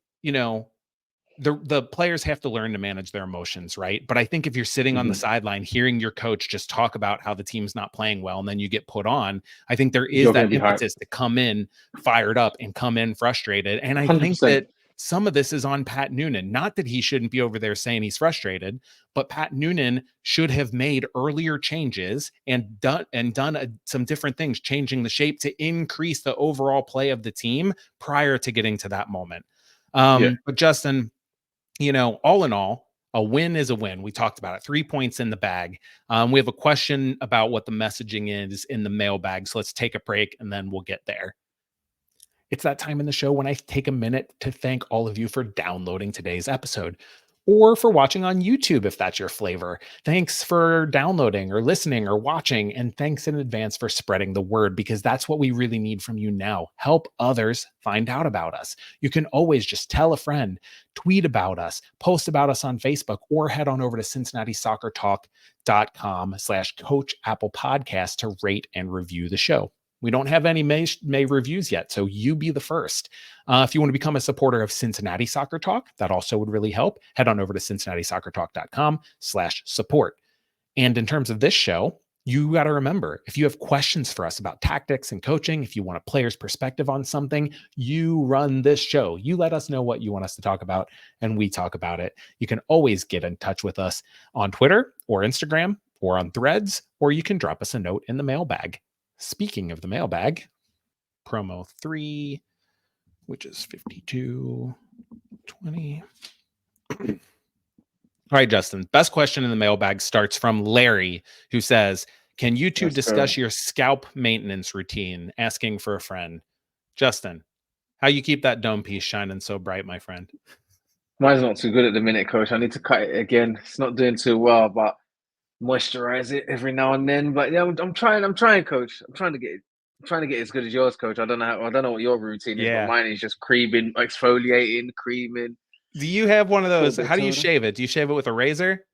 the players have to learn to manage their emotions, right? But I think if you're sitting on the Mhm. sideline hearing your coach just talk about how the team's not playing well and then you get put on, I think there is You're gonna that be hyped. impetus to come in fired up and come in frustrated. And I think 100%. that some of this is on Pat Noonan. Not that he shouldn't be over there saying he's frustrated, but Pat Noonan should have made earlier changes and done some different things, changing the shape to increase the overall play of the team prior to getting to that moment. Yeah. But Justin, all in all, A win is a win. We talked about it. 3 points in the bag. We have a question about what the messaging is in the mailbag. So let's take a break and then we'll get there. It's that time in the show when I take a minute to thank all of you for downloading today's episode or for watching on YouTube if that's your flavor. Thanks for downloading or listening or watching. And thanks in advance for spreading the word because that's what we really need from you now. Help others find out about us. You can always just tell a friend, tweet about us, post about us on Facebook, or head on over to CincinnatiSoccerTalk.com/Coach Apple Podcast to rate and review the show. We don't have any May reviews yet, so you be the first. If you want to become a supporter of Cincinnati Soccer Talk, that also would really help. Head on over to CincinnatiSoccerTalk.com/support. And in terms of this show, you got to remember, if you have questions for us about tactics and coaching, if you want a player's perspective on something, you run this show. You let us know what you want us to talk about, and we talk about it. You can always get in touch with us on Twitter or Instagram or on Threads, or you can drop us a note in the mailbag. Speaking of the mailbag, promo 3, which is 5220. All right, Justin. Best question in the mailbag starts from Larry, who says, can you two discuss your scalp maintenance routine? Asking for a friend. Justin, how you keep that dome piece shining so bright, my friend? Mine's not too good at the minute, coach. I need to cut it again. It's not doing too well, but moisturize it every now and then. But yeah, I'm trying, coach. I'm trying to get as good as yours, coach. I don't know what your routine is, but mine is just creaming, exfoliating, creaming. Do you have one of those? How do you shave it? Do you shave it with a razor?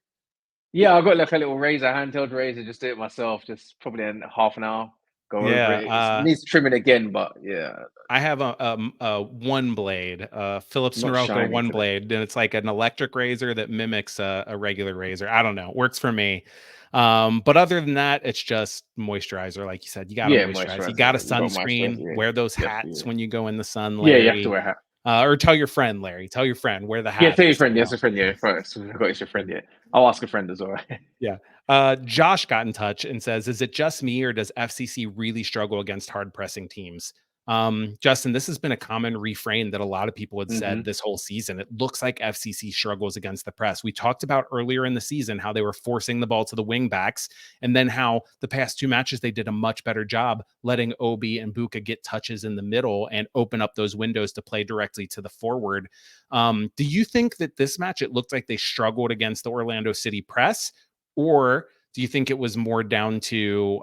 Yeah, I've got like a little razor, handheld razor, just do it myself, just probably in half an hour. Go over it. It needs trimming again, but yeah. I have a one blade, Philips Norelco one blade, and it's like an electric razor that mimics a regular razor. I don't know, works for me. But other than that, it's just moisturizer, like you said. You got to moisturize. You got a sunscreen. Wear those hats when you go in the sun, Larry. Yeah, you have to wear a hat. Or tell your friend, Larry. Tell your friend, wear the hat. Yeah, tell your friend. Yes, a friend. Yeah, first. I got it's your friend. Yeah, I'll ask a friend as well. Yeah. Josh got in touch and says, is it just me or does FCC really struggle against hard pressing teams? Justin, this has been a common refrain that a lot of people had said this whole season. It looks like FCC struggles against the press. We talked about earlier in the season how they were forcing the ball to the wing backs, and then how the past 2 matches they did a much better job letting Obi and Buka get touches in the middle and open up those windows to play directly to the forward. Do you think that this match, it looked like they struggled against the Orlando City press, or do you think it was more down to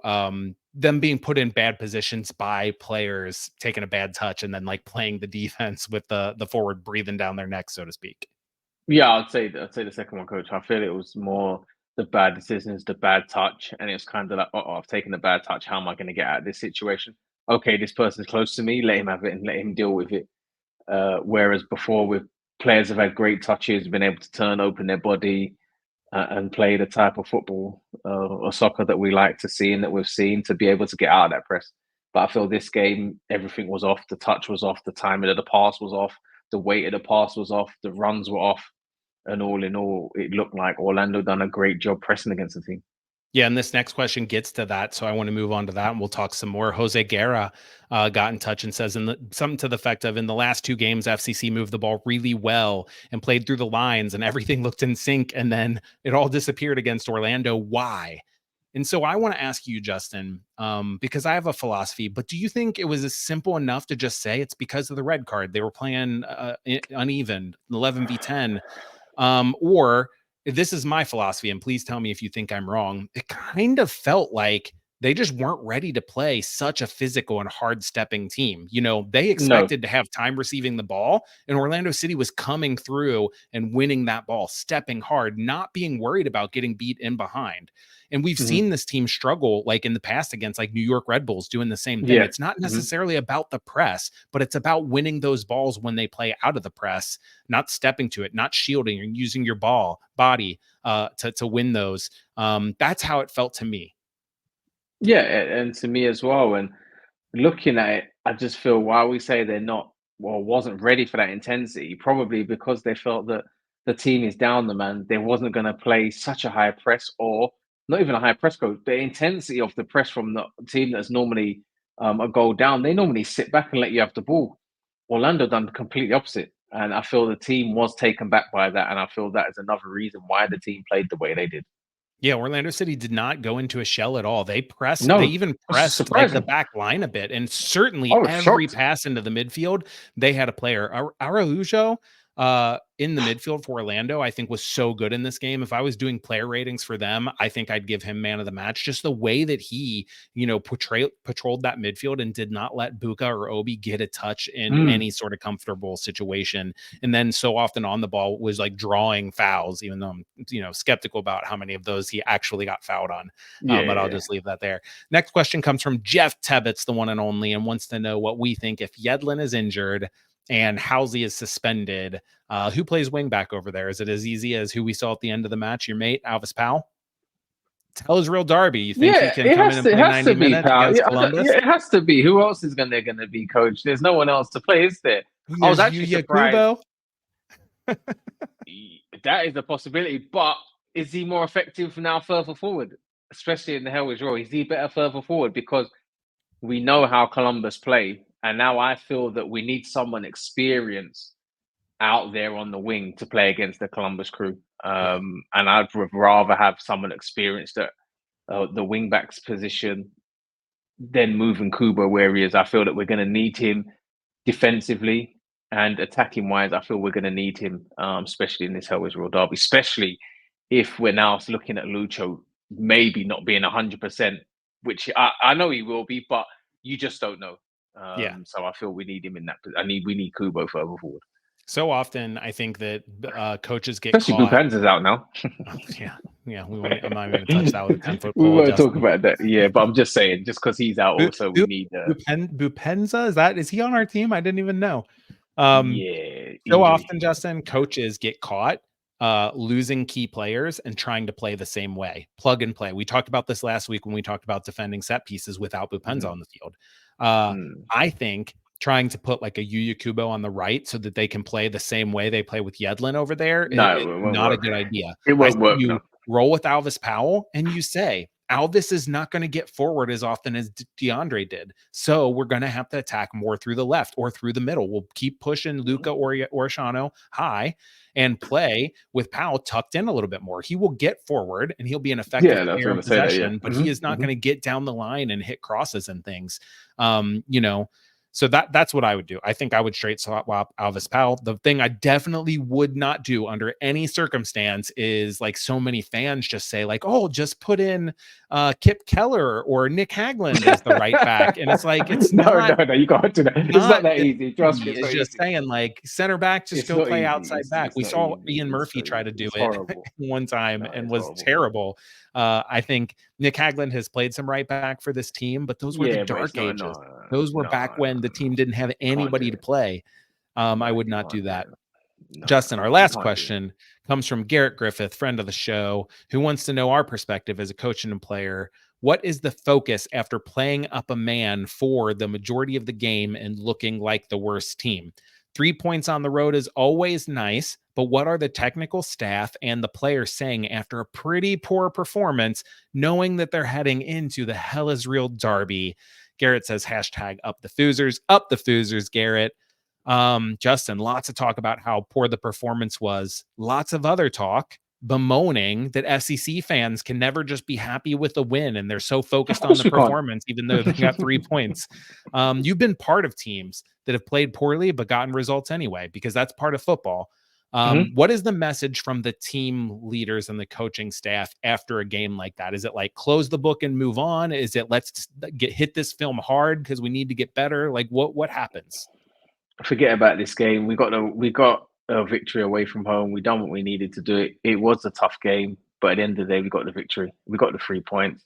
them being put in bad positions by players taking a bad touch and then like playing the defense with the forward breathing down their neck, so to speak? Yeah, I'd say the second one, coach. I feel it was more the bad decisions, the bad touch, and it's kind of like, I've taken the bad touch. How am I going to get out of this situation? Okay, this person's close to me. Let him have it and let him deal with it. Whereas before, with players have had great touches, been able to turn, open their body, and play the type of football or soccer that we like to see and that we've seen, to be able to get out of that press. But I feel this game, everything was off. The touch was off. The timing of the pass was off. The weight of the pass was off. The runs were off. And all in all, it looked like Orlando done a great job pressing against the team. Yeah, and this next question gets to that, so I want to move on to that, and we'll talk some more. Jose Guerra got in touch and says something to the effect of, in the last 2 games, FCC moved the ball really well and played through the lines, and everything looked in sync, and then it all disappeared against Orlando. Why? And so I want to ask you, Justin, because I have a philosophy, but do you think it was simple enough to just say it's because of the red card? They were playing uneven, 11v10, or this is my philosophy, and please tell me if you think I'm wrong. It kind of felt like they just weren't ready to play such a physical and hard stepping team. You know, they expected to have time receiving the ball, and Orlando City was coming through and winning that ball, stepping hard, not being worried about getting beat in behind. And we've seen this team struggle like in the past against like New York Red Bulls doing the same thing. It's not necessarily about the press, but it's about winning those balls when they play out of the press, not stepping to it, not shielding and using your body to win those. That's how it felt to me. Yeah, and to me as well. And looking at it, I just feel why we say they're not, well, wasn't ready for that intensity, probably because they felt that the team is down the man. They wasn't going to play such a high press, or not even a high press coach. The intensity of the press from the team that's normally a goal down, they normally sit back and let you have the ball. Orlando done completely opposite. And I feel the team was taken back by that. And I feel that is another reason why the team played the way they did. Yeah, Orlando City did not go into a shell at all. They No, even it's pressed like the surprising. back line a bit, and certainly I was every shocked. pass into the midfield, they had a player. Araujo in the midfield for Orlando, I think was so good in this game. If I was doing player ratings for them, I think I'd give him man of the match. Just the way that he, patrolled that midfield and did not let Buka or Obi get a touch in any sort of comfortable situation. And then so often on the ball was like drawing fouls, even though I'm, skeptical about how many of those he actually got fouled on. But I'll just leave that there. Next question comes from Jeff Tebbets, the one and only, and wants to know what we think if Yedlin is injured and Halsey is suspended. Who plays wing back over there? Is it as easy as who we saw at the end of the match, your mate, Alvis Powell? Tell his real Derby. You think he can come in and play 90 minutes against Columbus? It has to be. Who else is going to be coach? There's no one else to play, is there? I was actually surprised. That is a possibility, but is he more effective now further forward, especially in the Hell's role? Is he better further forward? Because we know how Columbus play, and now I feel that we need someone experienced out there on the wing to play against the Columbus crew. And I'd rather have someone experienced at the wing backs position than moving Kubo where he is. I feel that we're going to need him defensively and attacking wise. I feel we're going to need him, especially in this Hell Israel derby, especially if we're now looking at Lucho maybe not being 100%, which I know he will be, but you just don't know. So I feel we need him in that. We need Kubo further forward. So often, I think that coaches get especially caught. Buchanan's out now. I'm not even going to touch that with a 10-foot pole. We won't talk about that. But I'm just saying, just because he's out, also we need Bupenza. Is he on our team? I didn't even know. So often, Justin, coaches get caught losing key players and trying to play the same way, plug and play. We talked about this last week when we talked about defending set pieces without Bupenza on the field. I think trying to put like a Yuya Kubo on the right so that they can play the same way they play with Yedlin over there is not a good idea. It won't work. You roll with Alvis Powell and you say, Alvis is not going to get forward as often as DeAndre did. So we're going to have to attack more through the left or through the middle. We'll keep pushing Luca or Shano high and play with Powell tucked in a little bit more. He will get forward and he'll be an effective player in possession, but he is not going to get down the line and hit crosses and things. So that's what I would do. I think I would straight swap Alvis Powell. The thing I definitely would not do under any circumstance is like so many fans just say like, oh, just put in Kip Keller or Nick Hagland as the right back. And it's like, it's no, you got to do that. It's not that easy. Trust me. It's just saying like center back, just go play outside back. We saw Ian Murphy try to do it one time and was terrible. I think Nick Hagland has played some right back for this team, but those were the dark ages. Those were back when the team didn't have anybody to play. I would not do that. Justin, our last question comes from Garrett Griffith, friend of the show, who wants to know our perspective as a coach and a player. What is the focus after playing up a man for the majority of the game and looking like the worst team? 3 points on the road is always nice, but what are the technical staff and the players saying after a pretty poor performance, knowing that they're heading into the Hell is Real derby? Garrett says hashtag up the Foozers, Garrett. Justin, lots of talk about how poor the performance was. Lots of other talk bemoaning that FCC fans can never just be happy with a win and they're so focused on the performance, even though they got 3 points. You've been part of teams that have played poorly but gotten results anyway, because that's part of football. What is the message from the team leaders and the coaching staff after a game like that? Is it like close the book and move on? Is it let's hit this film hard because we need to get better? Like what happens? Forget about this game. We got a victory away from home. We done what we needed to do. It was a tough game, but at the end of the day, we got the victory. We got the 3 points.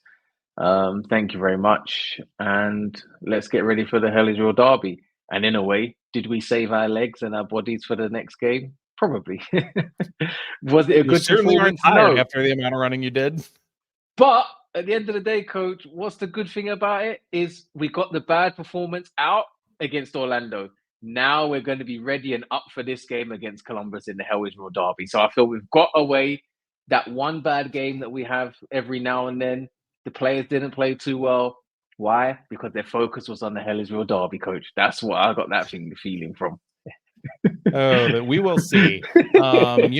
Thank you very much. And let's get ready for the Hell is Real derby. And in a way, did we save our legs and our bodies for the next game? Probably. Was it a good performance? No. After the amount of running you did. But at the end of the day, coach, what's the good thing about it is we got the bad performance out against Orlando. Now we're going to be ready and up for this game against Columbus in the Hell is Real derby. So I feel we've got away that one bad game that we have every now and then. The players didn't play too well. Why? Because their focus was on the Hell is Real derby, coach. That's what I got that feeling from. Oh, that we will see. But I hope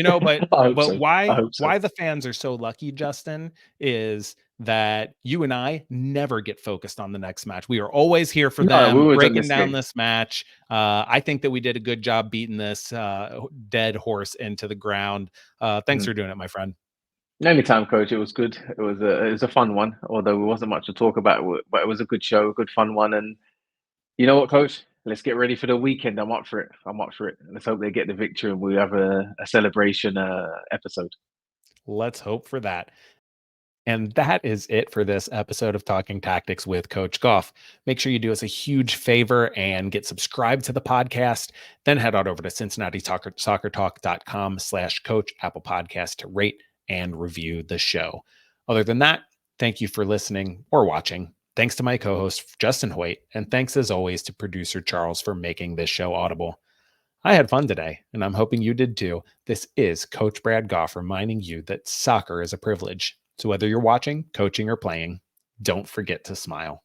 so. I why hope so. the fans are so lucky, Justin, is that you and I never get focused on the next match. We are always here for No, we're them, always on breaking this down game. this match. I think that we did a good job beating this dead horse into the ground. Thanks for doing it, my friend. Anytime, coach. It was good. It was a fun one, although there wasn't much to talk about, but it was a good show, a good fun one. And you know what, coach? Let's get ready for the weekend. I'm up for it. I'm up for it. Let's hope they get the victory and we have a celebration episode. Let's hope for that. And that is it for this episode of Talking Tactics with Coach Gough. Make sure you do us a huge favor and get subscribed to the podcast. Then head on over to CincinnatiSoccerTalk.com/coach Apple Podcast to rate and review the show. Other than that, thank you for listening or watching. Thanks to my co-host, Justin Hoyte, and thanks as always to producer Charles for making this show audible. I had fun today, and I'm hoping you did too. This is Coach Brad Gough reminding you that soccer is a privilege. So whether you're watching, coaching, or playing, don't forget to smile.